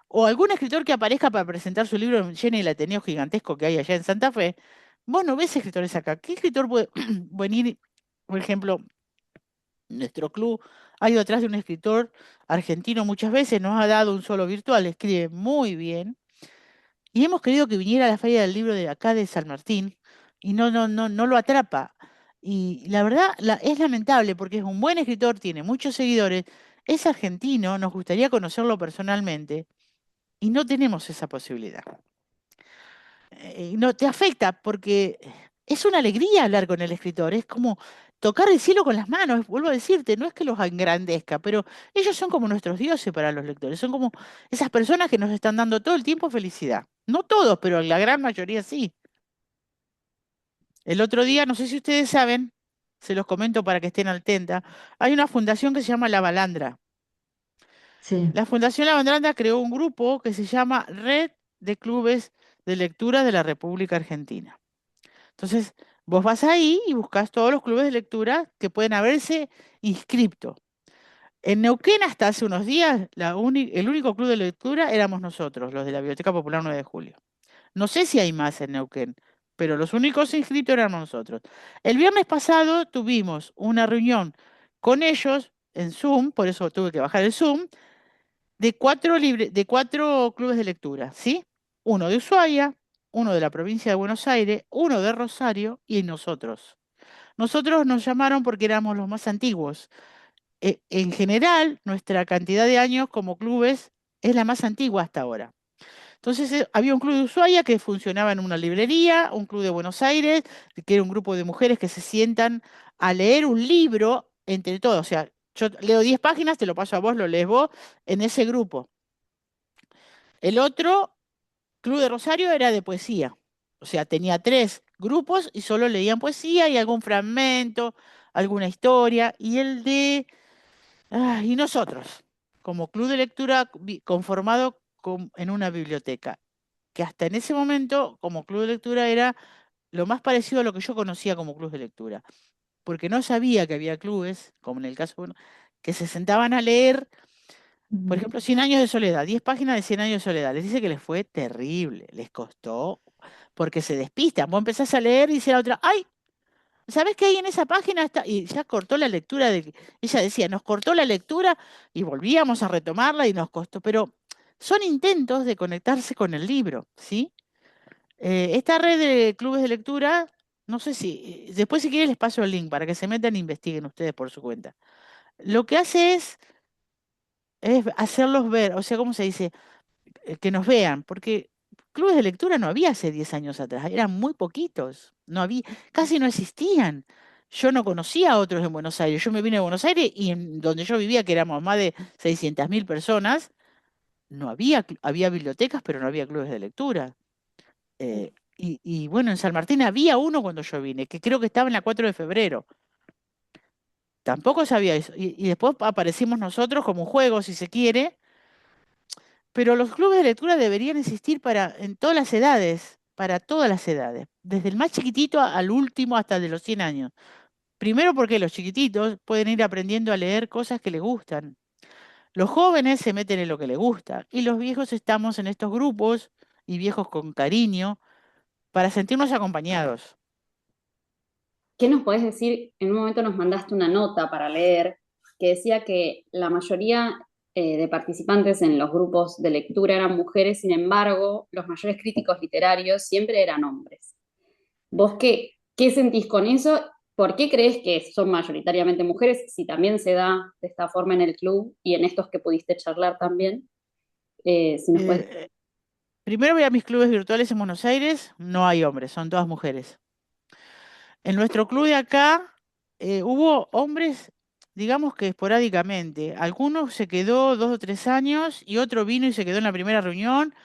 o algún escritor que aparezca para presentar su libro en el Ateneo gigantesco que hay allá en Santa Fe, vos no ves escritores acá. ¿Qué escritor puede venir, por ejemplo, nuestro club ha ido atrás de un escritor argentino muchas veces, nos ha dado un solo virtual, escribe muy bien, y hemos querido que viniera a la Feria del Libro de acá de San Martín y no lo atrapa. Y la verdad es lamentable porque es un buen escritor, tiene muchos seguidores, es argentino, nos gustaría conocerlo personalmente y no tenemos esa posibilidad. Y no te afecta porque es una alegría hablar con el escritor, es como tocar el cielo con las manos, vuelvo a decirte, no es que los engrandezca, pero ellos son como nuestros dioses para los lectores, son como esas personas que nos están dando todo el tiempo felicidad. No todos, pero la gran mayoría sí. El otro día, no sé si ustedes saben, se los comento para que estén al tenta, hay una fundación que se llama La Balandra.
sí.
La Fundación La Balandra creó un grupo que se llama Red de Clubes de Lectura de la República Argentina. Entonces, vos vas ahí y buscas todos los clubes de lectura que pueden haberse inscrito. En Neuquén hasta hace unos días el único club de lectura éramos nosotros, los de la Biblioteca Popular 9 de Julio. No sé si hay más en Neuquén, pero los únicos inscritos éramos nosotros. El viernes pasado tuvimos una reunión con ellos en Zoom, por eso tuve que bajar el Zoom, de cuatro clubes de lectura, ¿sí? Uno de Ushuaia, uno de la provincia de Buenos Aires, uno de Rosario y nosotros. Nosotros nos llamaron porque éramos los más antiguos. En general, nuestra cantidad de años como clubes es la más antigua hasta ahora. Entonces había un club de Ushuaia que funcionaba en una librería, un club de Buenos Aires, que era un grupo de mujeres que se sientan a leer un libro entre todos. O sea, yo leo 10 páginas, te lo paso a vos, lo lees vos, en ese grupo. El otro club de Rosario era de poesía. O sea, tenía 3 grupos y solo leían poesía y algún fragmento, alguna historia. Y nosotros, como club de lectura conformado en una biblioteca, que hasta en ese momento, como club de lectura, era lo más parecido a lo que yo conocía como club de lectura, porque no sabía que había clubes, como en el caso, bueno, que se sentaban a leer, por
Ujú.
ejemplo, 100 años de soledad, 10 páginas de 100 años de soledad. Les dice que les fue terrible, les costó, porque se despistan. Vos empezás a leer y dice la otra, ¡ay! ¿Sabés qué hay en esa página? Y ya cortó la lectura ella decía, nos cortó la lectura y volvíamos a retomarla y nos costó, pero son intentos de conectarse con el libro, ¿sí? Esta red de clubes de lectura, no sé si, después si quieren les paso el link para que se metan e investiguen ustedes por su cuenta. Lo que hace es hacerlos ver, o sea, ¿cómo se dice? Que nos vean, porque clubes de lectura no había hace 10 años atrás, eran muy poquitos, no había, casi no existían. Yo no conocía a otros en Buenos Aires. Yo me vine a Buenos Aires y en donde yo vivía, que éramos más de 600.000 personas, no había, había bibliotecas, pero no había clubes de lectura. Y bueno, en San Martín había uno cuando yo vine, que creo que estaba en la 4 de febrero. Tampoco sabía eso. Y después aparecimos nosotros como un juego, si se quiere, pero los clubes de lectura deberían existir en todas las edades, para todas las edades, desde el más chiquitito al último hasta el de los 100 años. Primero porque los chiquititos pueden ir aprendiendo a leer cosas que les gustan. Los jóvenes se meten en lo que les gusta y los viejos estamos en estos grupos y viejos con cariño para sentirnos acompañados.
¿Qué nos podés decir? En un momento nos mandaste una nota para leer que decía que la mayoría de participantes en los grupos de lectura eran mujeres, sin embargo, los mayores críticos literarios siempre eran hombres. ¿Vos qué sentís con eso? ¿Por qué crees que son mayoritariamente mujeres? Si también se da de esta forma en el club y en estos que pudiste charlar también, si nos puedes...
Eh, Primero voy a mis clubes virtuales en Buenos Aires, no hay hombres, son todas mujeres. En nuestro club de acá hubo hombres, digamos que esporádicamente. Algunos se quedó 2 o 3 años y otro vino y se quedó en la primera reunión.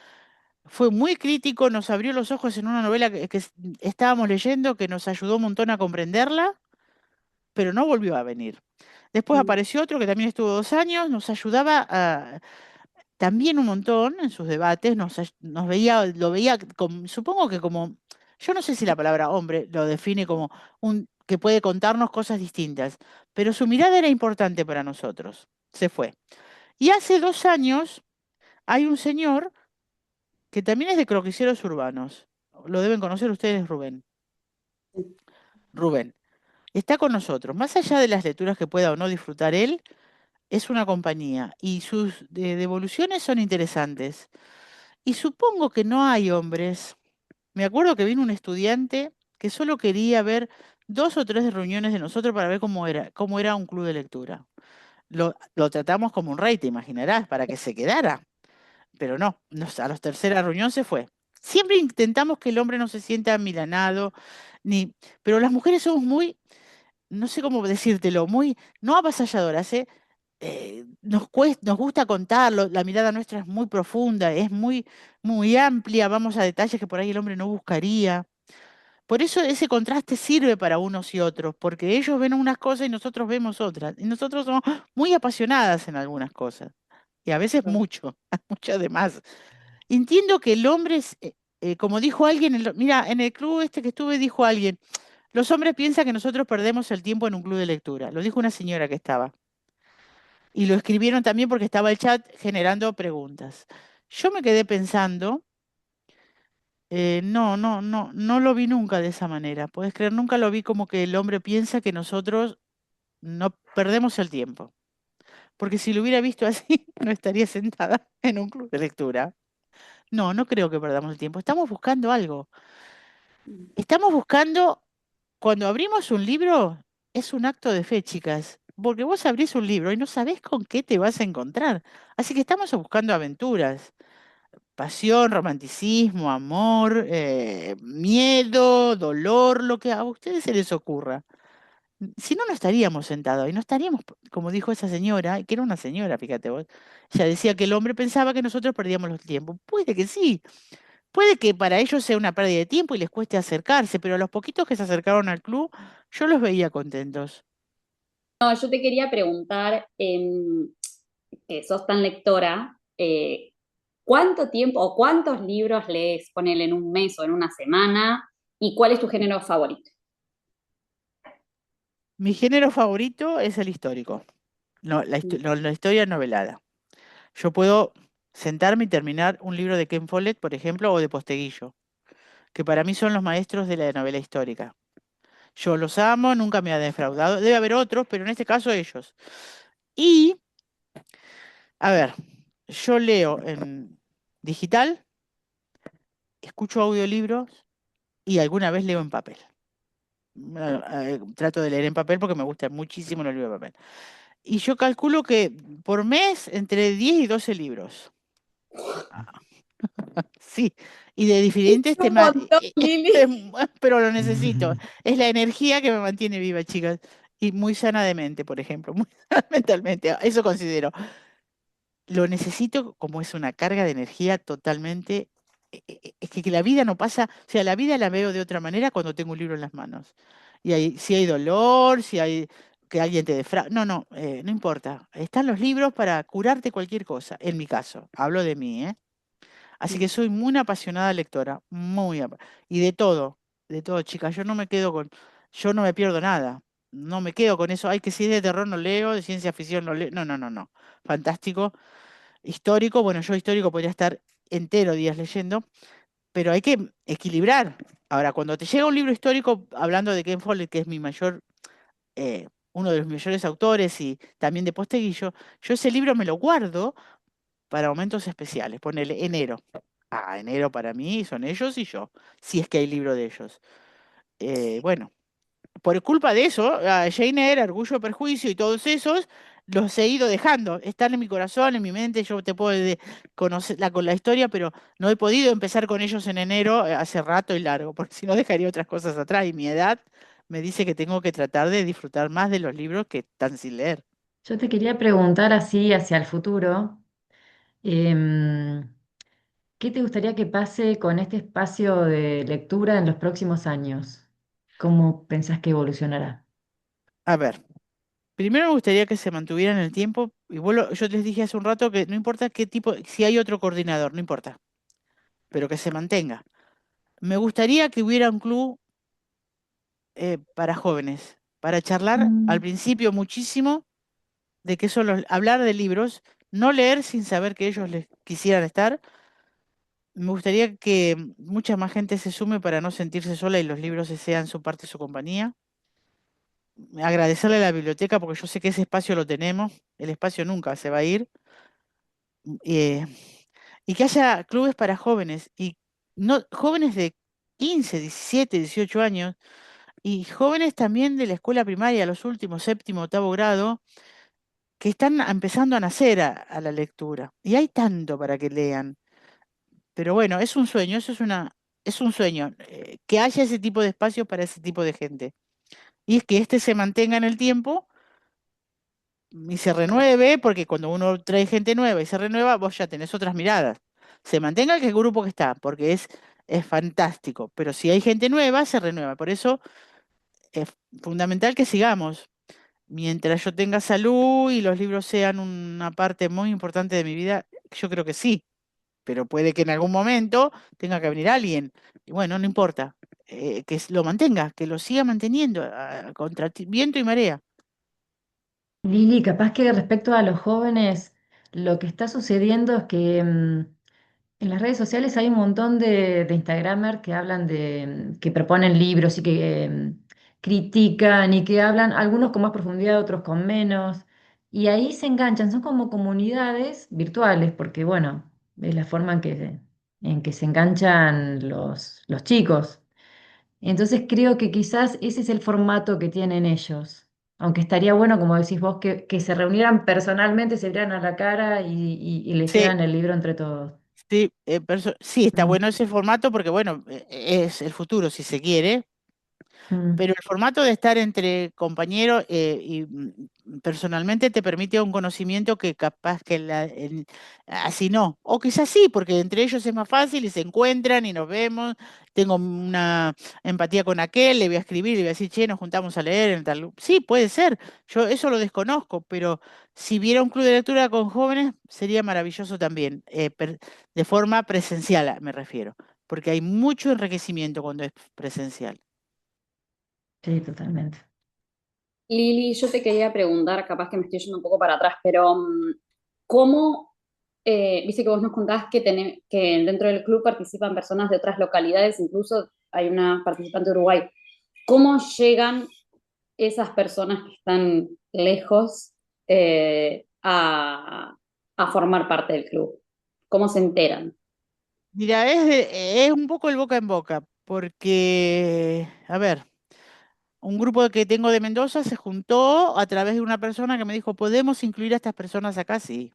Fue muy crítico, nos abrió los ojos en una novela que estábamos leyendo que nos ayudó un montón a comprenderla, pero no volvió a venir. Después apareció otro que también estuvo 2 años, nos ayudaba también un montón en sus debates, nos veía, lo veía, supongo que como, yo no sé si la palabra hombre lo define como un que puede contarnos cosas distintas, pero su mirada era importante para nosotros. Se fue. Y hace 2 años hay un señor que también es de croquisieros urbanos. Lo deben conocer ustedes, Rubén. Rubén. Está con nosotros. Más allá de las lecturas que pueda o no disfrutar él, es una compañía y sus devoluciones son interesantes. Y supongo que no hay hombres. Me acuerdo que vino un estudiante que solo quería ver 2 o 3 reuniones de nosotros para ver cómo era un club de lectura. Lo tratamos como un rey, te imaginarás, para que se quedara. Pero no, a la tercera reunión se fue. Siempre intentamos que el hombre no se sienta amilanado, pero las mujeres somos muy, no sé cómo decírtelo, muy, no avasalladoras, ¿eh? Nos gusta contarlo, la mirada nuestra es muy profunda, es muy, muy amplia, vamos a detalles que por ahí el hombre no buscaría. Por eso ese contraste sirve para unos y otros, porque ellos ven unas cosas y nosotros vemos otras. Y nosotros somos muy apasionadas en algunas cosas, y a veces mucho, mucho de más. Entiendo que el hombre es, como dijo alguien, mira, en el club este que estuve dijo alguien, los hombres piensan que nosotros perdemos el tiempo en un club de lectura. Lo dijo una señora que estaba. Y lo escribieron también porque estaba el chat generando preguntas. Yo me quedé pensando, no lo vi nunca de esa manera. Puedes creer, nunca lo vi como que el hombre piensa que nosotros no perdemos el tiempo. Porque si lo hubiera visto así, no estaría sentada en un club de lectura. No, no creo que perdamos el tiempo. Estamos buscando algo. Estamos buscando, cuando abrimos un libro, es un acto de fe, chicas. Porque vos abrís un libro y no sabés con qué te vas a encontrar. Así que estamos buscando aventuras, pasión, romanticismo, amor, miedo, dolor, lo que a ustedes se les ocurra. Si no, no estaríamos sentados y no estaríamos, como dijo esa señora, que era una señora, fíjate vos, ella decía que el hombre pensaba que nosotros perdíamos los tiempos. Puede que sí, puede que para ellos sea una pérdida de tiempo y les cueste acercarse, pero a los poquitos que se acercaron al club, yo los veía contentos.
No, yo te quería preguntar, que sos tan lectora, ¿cuánto tiempo o cuántos libros lees, ponele en un mes o en una semana? ¿Y cuál es tu género favorito?
Mi género favorito es el histórico, no, la historia novelada. Yo puedo sentarme y terminar un libro de Ken Follett, por ejemplo, o de Posteguillo, que para mí son los maestros de la novela histórica. Yo los amo, nunca me ha defraudado. Debe haber otros, pero en este caso ellos. Y, a ver, yo leo en digital, escucho audiolibros y alguna vez leo en papel. Trato de leer en papel porque me gustan muchísimo los libros de papel. Y yo calculo que por mes entre 10 y 12 libros. Sí, y de diferentes
Un
temas,
montón, Lili.
pero lo necesito. Es la energía que me mantiene viva, chicas, y muy sana de mente, por ejemplo, muy sana mentalmente, eso considero. Lo necesito como es una carga de energía totalmente. Es que la vida no pasa, o sea, la vida la veo de otra manera cuando tengo un libro en las manos. Y si hay dolor, si hay que alguien te defrauda, no importa. Están los libros para curarte cualquier cosa, en mi caso, hablo de mí, ¿eh? Así que soy muy una apasionada lectora, y de todo, chicas. Yo no me pierdo nada. No me quedo con eso, ay, que si es de terror no leo, de ciencia ficción no leo. No. Fantástico. Histórico, bueno, yo histórico podría estar entero días leyendo, pero hay que equilibrar. Ahora, cuando te llega un libro histórico, hablando de Ken Follett, que es uno de los mayores autores y también de Posteguillo, yo ese libro me lo guardo para momentos especiales, ponele enero. Enero para mí son ellos y yo, si es que hay libro de ellos. Bueno, por culpa de eso, a Jane Eyre, Orgullo, Perjuicio y todos esos, los he ido dejando. Están en mi corazón, en mi mente, yo te puedo conocer con la historia, pero no he podido empezar con ellos en enero hace rato y largo, porque si no dejaría otras cosas atrás y mi edad me dice que tengo que tratar de disfrutar más de los libros que están sin leer.
Yo te quería preguntar así hacia el futuro, em, ¿qué te gustaría que pase con este espacio de lectura en los próximos años? ¿Cómo pensás que evolucionará?
A ver. Primero me gustaría que se mantuviera en el tiempo, y yo les dije hace un rato que no importa qué tipo, si hay otro coordinador, no importa, pero que se mantenga. Me gustaría que hubiera un club para jóvenes, para charlar al
Mm.
principio muchísimo de qué son hablar de libros, no leer sin saber que ellos les quisieran estar. Me gustaría que mucha más gente se sume para no sentirse sola y los libros sean su parte, su compañía. Agradecerle a la biblioteca porque yo sé que ese espacio lo tenemos, el espacio nunca se va a ir. eh, y que haya clubes para jóvenes, y no jóvenes de 15, 17, 18 años, y jóvenes también de la escuela primaria, los últimos, séptimo, octavo grado, que están empezando a nacer a la lectura. Y hay tanto para que lean. Pero bueno, es un sueño, es un sueño, que haya ese tipo de espacios para ese tipo de gente. Y es que este se mantenga en el tiempo y se renueve, porque cuando uno trae gente nueva y se renueva, vos ya tenés otras miradas. Se mantenga el grupo que está, porque es fantástico, pero si hay gente nueva, se renueva. Por eso es fundamental que sigamos. Mientras yo tenga salud y los libros sean una parte muy importante de mi vida, yo creo que sí, pero puede que en algún momento tenga que venir alguien. Y bueno, no importa, lo mantenga, que lo siga manteniendo contra viento y marea.
Lili, capaz que respecto a los jóvenes, lo que está sucediendo es que en las redes sociales hay un montón de Instagramers que hablan que proponen libros y que critican y que hablan, algunos con más profundidad, otros con menos, y ahí se enganchan, son como comunidades virtuales, porque bueno, es la forma en que se enganchan los chicos. Entonces creo que quizás ese es el formato que tienen ellos. Aunque estaría bueno, como decís vos, que se reunieran personalmente, se vieran a la cara y
Sí,
leyeran el libro entre todos.
sí, sí, está
Mm,
bueno ese formato porque, bueno, es el futuro si se quiere.
mm.
Pero el formato de estar entre compañeros personalmente te permite un conocimiento que capaz que así no. O quizás sí, porque entre ellos es más fácil y se encuentran y nos vemos. Tengo una empatía con aquel, le voy a escribir, le voy a decir, che, nos juntamos a leer en tal. Sí, puede ser. Yo eso lo desconozco, pero si viera un club de lectura con jóvenes, sería maravilloso también, de forma presencial, me refiero, porque hay mucho enriquecimiento cuando es presencial.
Sí, totalmente.
Lili, yo te quería preguntar, capaz que me estoy yendo un poco para atrás, pero ¿cómo, viste que vos nos contabas que dentro del club participan personas de otras localidades, incluso hay una participante de Uruguay? ¿Cómo llegan esas personas que están lejos a formar parte del club? ¿Cómo se enteran?
Mira, es un poco el boca en boca, porque, a ver, un grupo que tengo de Mendoza se juntó a través de una persona que me dijo, ¿podemos incluir a estas personas acá? Sí.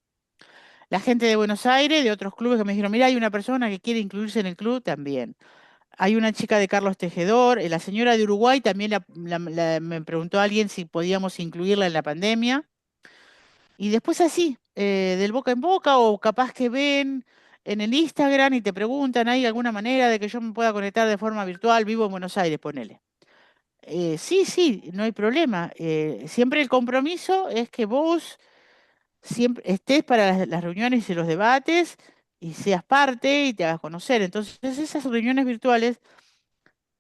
La gente de Buenos Aires, de otros clubes que me dijeron, mira, hay una persona que quiere incluirse en el club también. Hay una chica de Carlos Tejedor, la señora de Uruguay también me preguntó a alguien si podíamos incluirla en la pandemia. Y después así, del boca en boca o capaz que ven en el Instagram y te preguntan, ¿hay alguna manera de que yo me pueda conectar de forma virtual? Vivo en Buenos Aires, ponele. Sí, sí, no hay problema. Siempre el compromiso es que vos siempre estés para las reuniones y los debates y seas parte y te hagas conocer. Entonces, esas reuniones virtuales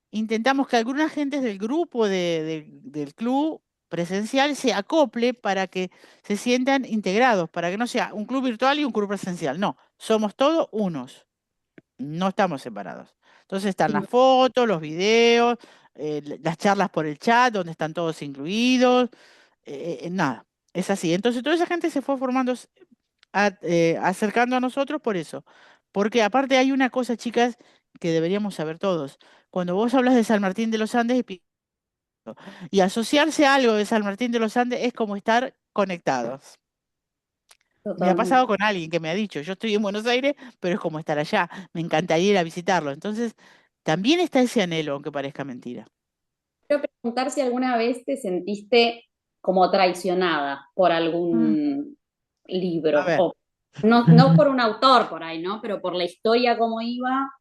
intentamos que algunas gentes del grupo del club presencial se acople para que se sientan integrados, para que no sea un club virtual y un club presencial. No, somos todos unos, no estamos separados. Entonces están las fotos, los videos, las charlas por el chat, donde están todos incluidos, nada, es así. Entonces toda esa gente se fue formando, acercando a nosotros por eso. Porque aparte hay una cosa, chicas, que deberíamos saber todos. Cuando vos hablas de San Martín de los Andes y asociarse a algo de San Martín de los Andes es como estar conectados. Me ha pasado
Totalmente.
con alguien que me ha dicho, yo estoy en Buenos Aires, pero es como estar allá. Me encantaría ir a visitarlo. Entonces, también está ese anhelo, aunque parezca mentira.
Quiero preguntar si alguna vez te sentiste como traicionada por
Mm.
algún
A
libro,
ver.
o no por un autor por ahí, ¿no? Pero por la historia como iba,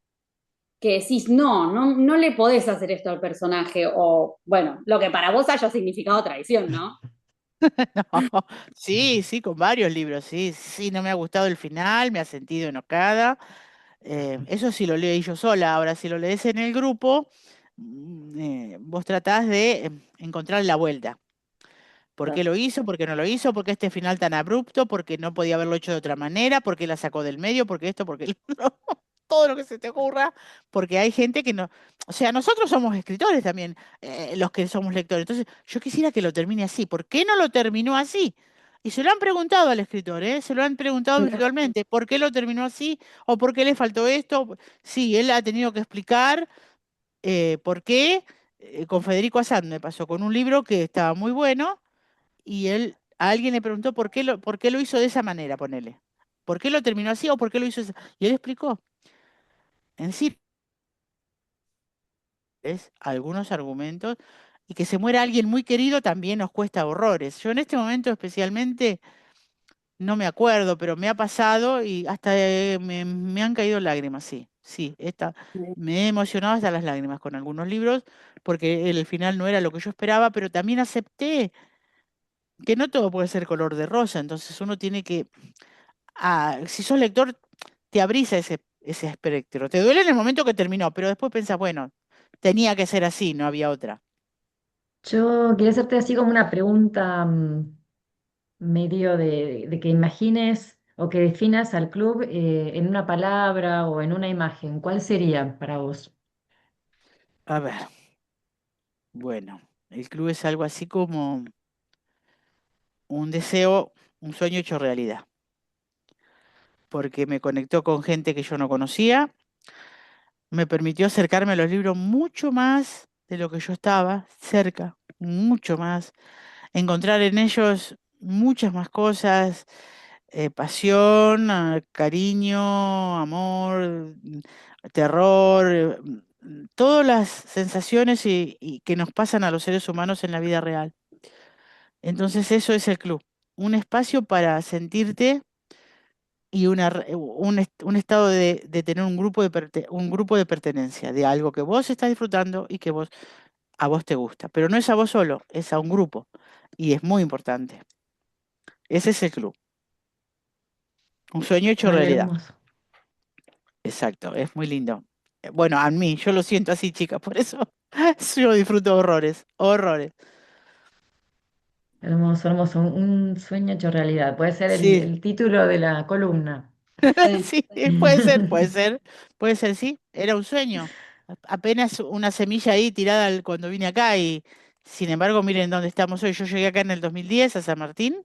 que decís, no le podés hacer esto al personaje, o bueno, lo que para vos haya significado traición, ¿no?
No, sí, sí, con varios libros, sí, sí, no me ha gustado el final, me ha sentido enojada. Eso sí lo leí yo sola. Ahora, si lo lees en el grupo, vos tratás de encontrar la vuelta. ¿Por qué lo hizo? ¿Por qué no lo hizo? ¿Por qué este final tan abrupto? ¿Por qué no podía haberlo hecho de otra manera? ¿Por qué la sacó del medio? ¿Por qué esto? ¿Por qué el otro? Todo lo que se te ocurra, porque hay gente que no, o sea, nosotros somos escritores también, los que somos lectores. Entonces, yo quisiera que lo termine así. ¿Por qué no lo terminó así? Y se lo han preguntado al escritor, ¿eh? Se lo han preguntado virtualmente, ¿por qué lo terminó así? ¿O por qué le faltó esto? Sí, él ha tenido que explicar por qué. Con Federico Azad me pasó con un libro que estaba muy bueno y a alguien le preguntó por qué lo hizo de esa manera, ponele. ¿Por qué lo terminó así o por qué lo hizo Y él explicó en sí algunos argumentos y que se muera alguien muy querido también nos cuesta horrores. Yo en este momento especialmente no me acuerdo, pero me ha pasado y hasta me han caído lágrimas, sí, sí, me he emocionado hasta las lágrimas con algunos libros porque el final no era lo que yo esperaba, pero también acepté que no todo puede ser color de rosa, entonces uno tiene que si sos lector, te abrís a ese espectro. Te duele en el momento que terminó, pero después pensás, bueno, tenía que ser así, no había otra.
Yo quería hacerte así como una pregunta, medio de que imagines o que definas al club en una palabra o en una imagen, ¿cuál sería para vos?
A ver, bueno, el club es algo así como un deseo, un sueño hecho realidad, porque me conectó con gente que yo no conocía, me permitió acercarme a los libros mucho más de lo que yo estaba cerca, mucho más, encontrar en ellos muchas más cosas, pasión, cariño, amor, terror, todas las sensaciones y que nos pasan a los seres humanos en la vida real. Entonces eso es el club, un espacio para sentirte y un estado de tener un grupo un grupo de pertenencia, de algo que vos estás disfrutando y que a vos te gusta. Pero no es a vos solo, es a un grupo. Y es muy importante. Ese es el club. Un sueño hecho
Ay,
realidad.
hermoso.
Exacto, es muy lindo. Bueno, a mí, yo lo siento así, chicas, por eso yo disfruto horrores, horrores.
Hermoso, hermoso. Un sueño hecho realidad. Puede ser
Sí,
el título de la columna.
Sí.
sí, puede ser, puede ser, puede ser, sí, era un sueño. Apenas una semilla ahí tirada cuando vine acá y sin embargo, miren dónde estamos hoy. Yo llegué acá en el 2010 a San Martín,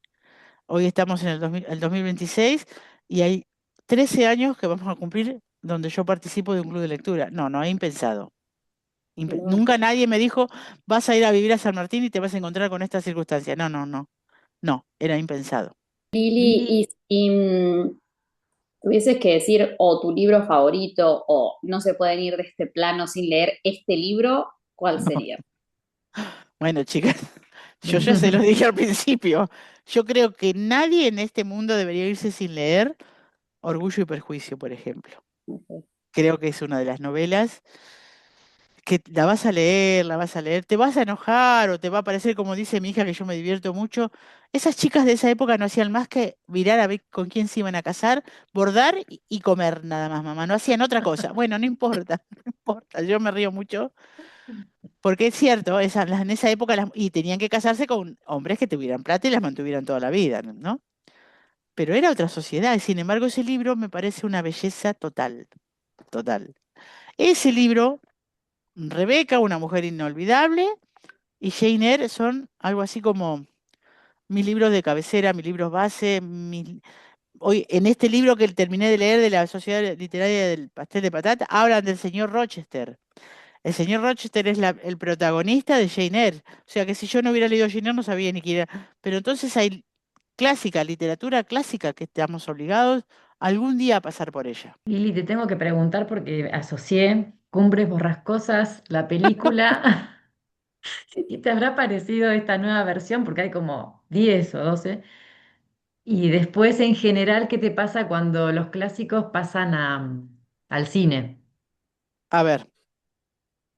hoy estamos en el 2026 y hay 13 años que vamos a cumplir donde yo participo de un club de lectura. No, no, impensado.
Qué loco.
Nunca nadie me dijo, vas a ir a vivir a San Martín y te vas a encontrar con esta circunstancia. No, no, no, no, era impensado.
Lili, y si tuvieses que decir o tu libro favorito o no se pueden ir de este plano sin leer este libro, ¿cuál sería?
Bueno, chicas, yo ya se los dije al principio. Yo creo que nadie en este mundo debería irse sin leer Orgullo y Prejuicio, por ejemplo. Creo que es una de las novelas que la vas a leer, te vas a enojar o te va a parecer, como dice mi hija, que yo me divierto mucho. Esas chicas de esa época no hacían más que mirar a ver con quién se iban a casar, bordar y comer nada más, mamá. No hacían otra cosa. Bueno, no importa, no importa. Yo me río mucho porque es cierto, en esa época y tenían que casarse con hombres que tuvieran plata y las mantuvieran toda la vida, ¿no? Pero era otra sociedad, y sin embargo ese libro me parece una belleza total, total. Ese libro, Rebeca, una mujer inolvidable, y Jane Eyre son algo así como mis libros de cabecera, mis libros base. Hoy, en este libro que terminé de leer de la Sociedad Literaria del Pastel de Patata, hablan del señor Rochester. El señor Rochester es el protagonista de Jane Eyre. O sea que si yo no hubiera leído Jane Eyre no sabía ni quién era. Pero entonces hay clásica, literatura clásica que estamos obligados algún día a pasar por ella.
Lili, te tengo que preguntar porque asocié Cumbres Borrascosas, la película, ¿qué te habrá parecido esta nueva versión? Porque hay como 10 o 12. Y después, en general, ¿qué te pasa cuando los clásicos pasan al cine?
A ver,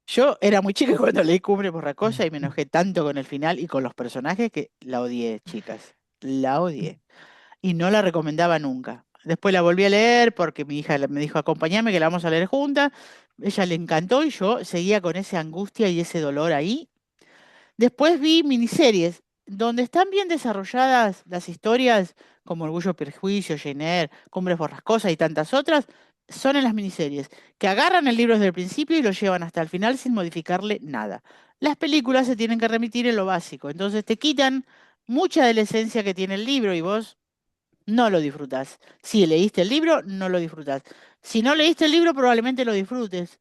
yo era muy chica cuando leí Cumbre Borracosa y me enojé tanto con el final y con los personajes que la odié, chicas. La odié. Y no la recomendaba nunca. Después la volví a leer porque mi hija me dijo, acompáñame que la vamos a leer juntas. Ella le encantó y yo seguía con esa angustia y ese dolor ahí. Después vi miniseries donde están bien desarrolladas las historias, como Orgullo y Prejuicio, Jane Eyre, Cumbres Borrascosas y tantas otras, son en las miniseries, que agarran el libro desde el principio y lo llevan hasta el final sin modificarle nada. Las películas se tienen que remitir en lo básico, entonces te quitan mucha de la esencia que tiene el libro y vos no lo disfrutás. Si leíste el libro, no lo disfrutás. Si no leíste el libro, probablemente lo disfrutes.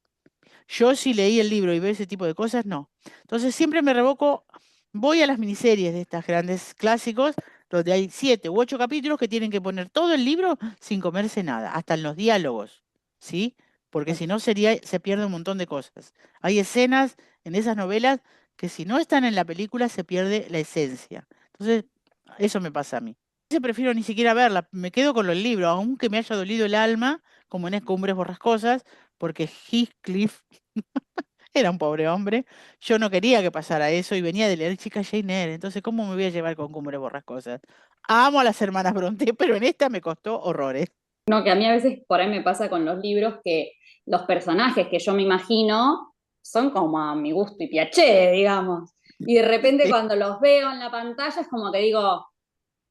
Yo si leí el libro y veo ese tipo de cosas, no. Entonces siempre me revoco, voy a las miniseries de estas grandes clásicos, donde hay 7 u 8 capítulos que tienen que poner todo el libro sin comerse nada, hasta en los diálogos, ¿sí? Porque si no se pierde un montón de cosas. Hay escenas en esas novelas que si no están en la película se pierde la esencia. Entonces, eso me pasa a mí. Yo prefiero ni siquiera verla, me quedo con el libro, aunque me haya dolido el alma, como en Escumbres Borrascosas, porque Heathcliff era un pobre hombre. Yo no quería que pasara eso y venía de leer Chica Jane Eyre. Entonces, ¿cómo me voy a llevar con Cumbres Borrascosas? Amo a las hermanas Bronte, pero en esta me costó horrores.
No, que a mí a veces por ahí me pasa con los libros que los personajes que yo me imagino son como a mi gusto y piacere, digamos. Y de repente cuando los veo en la pantalla es como que digo,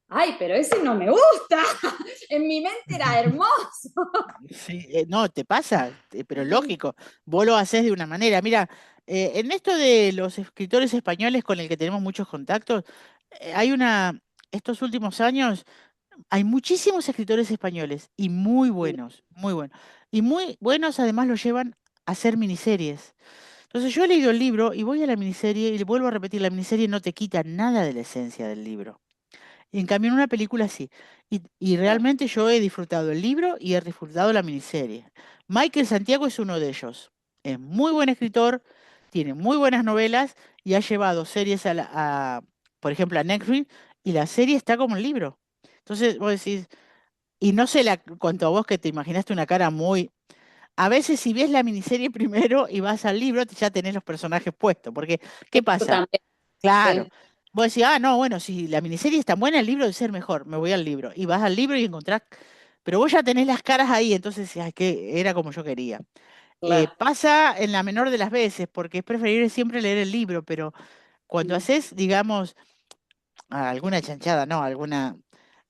Ay, pero ese no me gusta. En mi mente era hermoso.
Sí, no, te pasa, pero lógico, vos lo haces de una manera. Mira, en esto de los escritores españoles con el que tenemos muchos contactos, hay estos últimos años, hay muchísimos escritores españoles y muy buenos, muy buenos. Y muy buenos además los llevan a hacer miniseries. Entonces yo he leído el libro y voy a la miniserie y le vuelvo a repetir, la miniserie no te quita nada de la esencia del libro. Y en cambio, en una película sí. Y realmente yo he disfrutado el libro y he disfrutado la miniserie. Michael Santiago es uno de ellos. Es muy buen escritor, tiene muy buenas novelas y ha llevado series por ejemplo, a Netflix, y la serie está como el libro. Entonces, vos decís, y no sé cuanto a vos que te imaginaste una cara muy. A veces, si ves la miniserie primero y vas al libro, ya tenés los personajes puestos. Porque, ¿qué
Yo
pasa?
también,
Claro.
sí,
Vos decís, no, bueno, si la miniserie es tan buena, el libro debe ser mejor, me voy al libro. Y vas al libro y encontrás, pero vos ya tenés las caras ahí, entonces decís, ay, que era como yo quería.
claro.
Pasa en la menor de las veces, porque es preferible siempre leer el libro, pero cuando
Mm,
haces, digamos, alguna chanchada, no,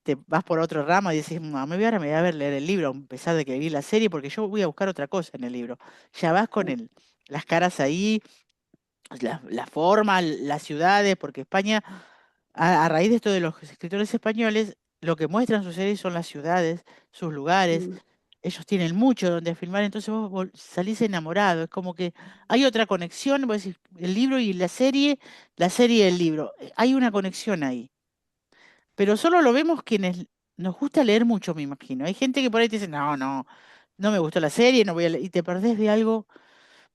te vas por otro ramo y decís, ahora me voy a ver leer el libro, a pesar de que vi la serie, porque yo voy a buscar otra cosa en el libro. Ya vas con las caras ahí, la forma, las ciudades, porque España a raíz de esto de los escritores españoles, lo que muestran sus series son las ciudades, sus lugares.
mm,
Ellos tienen mucho donde filmar, entonces vos salís enamorado. Es como que hay otra conexión, vos decís, el libro y la serie y el libro. Hay una conexión ahí. Pero solo lo vemos quienes nos gusta leer mucho, me imagino. Hay gente que por ahí te dice, no, no, no me gustó la serie, no voy a leer, y te perdés de algo.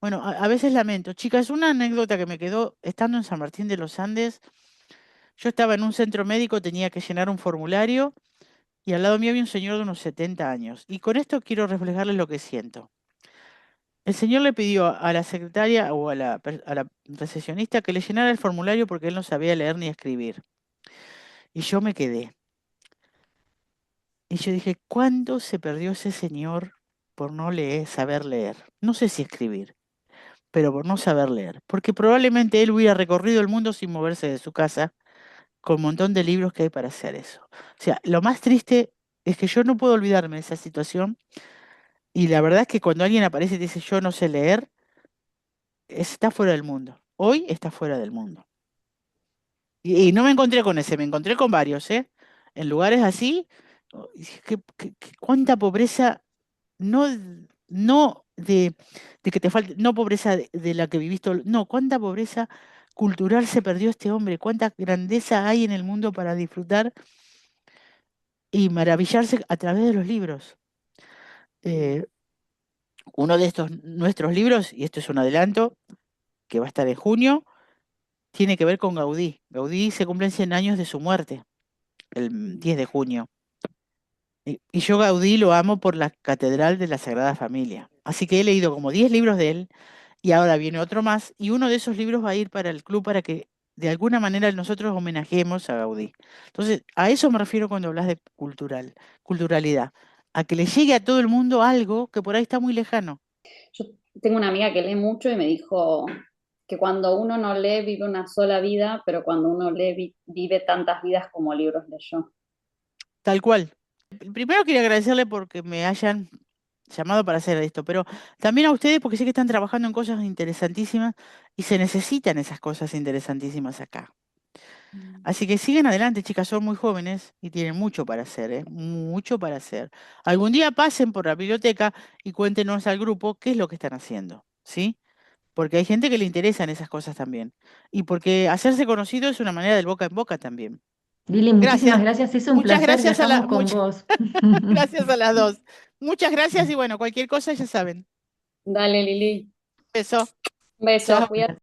Bueno, a veces lamento. Chicas, una anécdota que me quedó estando en San Martín de los Andes. Yo estaba en un centro médico, tenía que llenar un formulario y al lado mío había un señor de unos 70 años. Y con esto quiero reflejarles lo que siento. El señor le pidió a la secretaria o a la recepcionista que le llenara el formulario porque él no sabía leer ni escribir. Y yo me quedé. Y yo dije, ¿cuándo se perdió ese señor por no leer, saber leer? No sé si escribir, pero por no saber leer. Porque probablemente él hubiera recorrido el mundo sin moverse de su casa con un montón de libros que hay para hacer eso. O sea, lo más triste es que yo no puedo olvidarme de esa situación y la verdad es que cuando alguien aparece y te dice yo no sé leer, está fuera del mundo. Hoy está fuera del mundo. Y no me encontré con ese, me encontré con varios, ¿eh? En lugares así, y dije, cuánta pobreza, no, no de que te falte, no pobreza de la que viviste, no, cuánta pobreza cultural se perdió este hombre, cuánta grandeza hay en el mundo para disfrutar y maravillarse a través de los libros.
mm.
Eh, Uno de estos nuestros libros, y esto es un adelanto, que va a estar en junio, tiene que ver con Gaudí. Gaudí se cumplen 100 años de su muerte, el 10 de junio. Y yo Gaudí lo amo por la Catedral de la Sagrada Familia. Así que he leído como 10 libros de él y ahora viene otro más y uno de esos libros va a ir para el club para que de alguna manera nosotros homenajemos a Gaudí. Entonces, a eso me refiero cuando hablas de culturalidad, a que le llegue a todo el mundo algo que por ahí está muy lejano.
Yo tengo una amiga que lee mucho y me dijo que cuando uno no lee vive una sola vida, pero cuando uno lee vive tantas vidas como libros leyó.
Tal cual. Primero quería agradecerle porque me hayan llamado para hacer esto, pero también a ustedes porque sé que están trabajando en cosas interesantísimas y se necesitan esas cosas interesantísimas acá. Así que sigan adelante, chicas, son muy jóvenes y tienen mucho para hacer, ¿eh? Mucho para hacer. Algún día pasen por la biblioteca y cuéntenos al grupo qué es lo que están haciendo, ¿sí? Porque hay gente que le interesan esas cosas también. Y porque hacerse conocido es una manera del boca en boca también.
Lili, muchísimas
Gracias.
gracias. Es un
Muchas
placer,
gracias
viajamos con vos.
gracias a las dos. Muchas gracias y bueno, cualquier cosa ya saben.
Dale, Lili.
Beso.
Un beso,
Chao.
cuídate.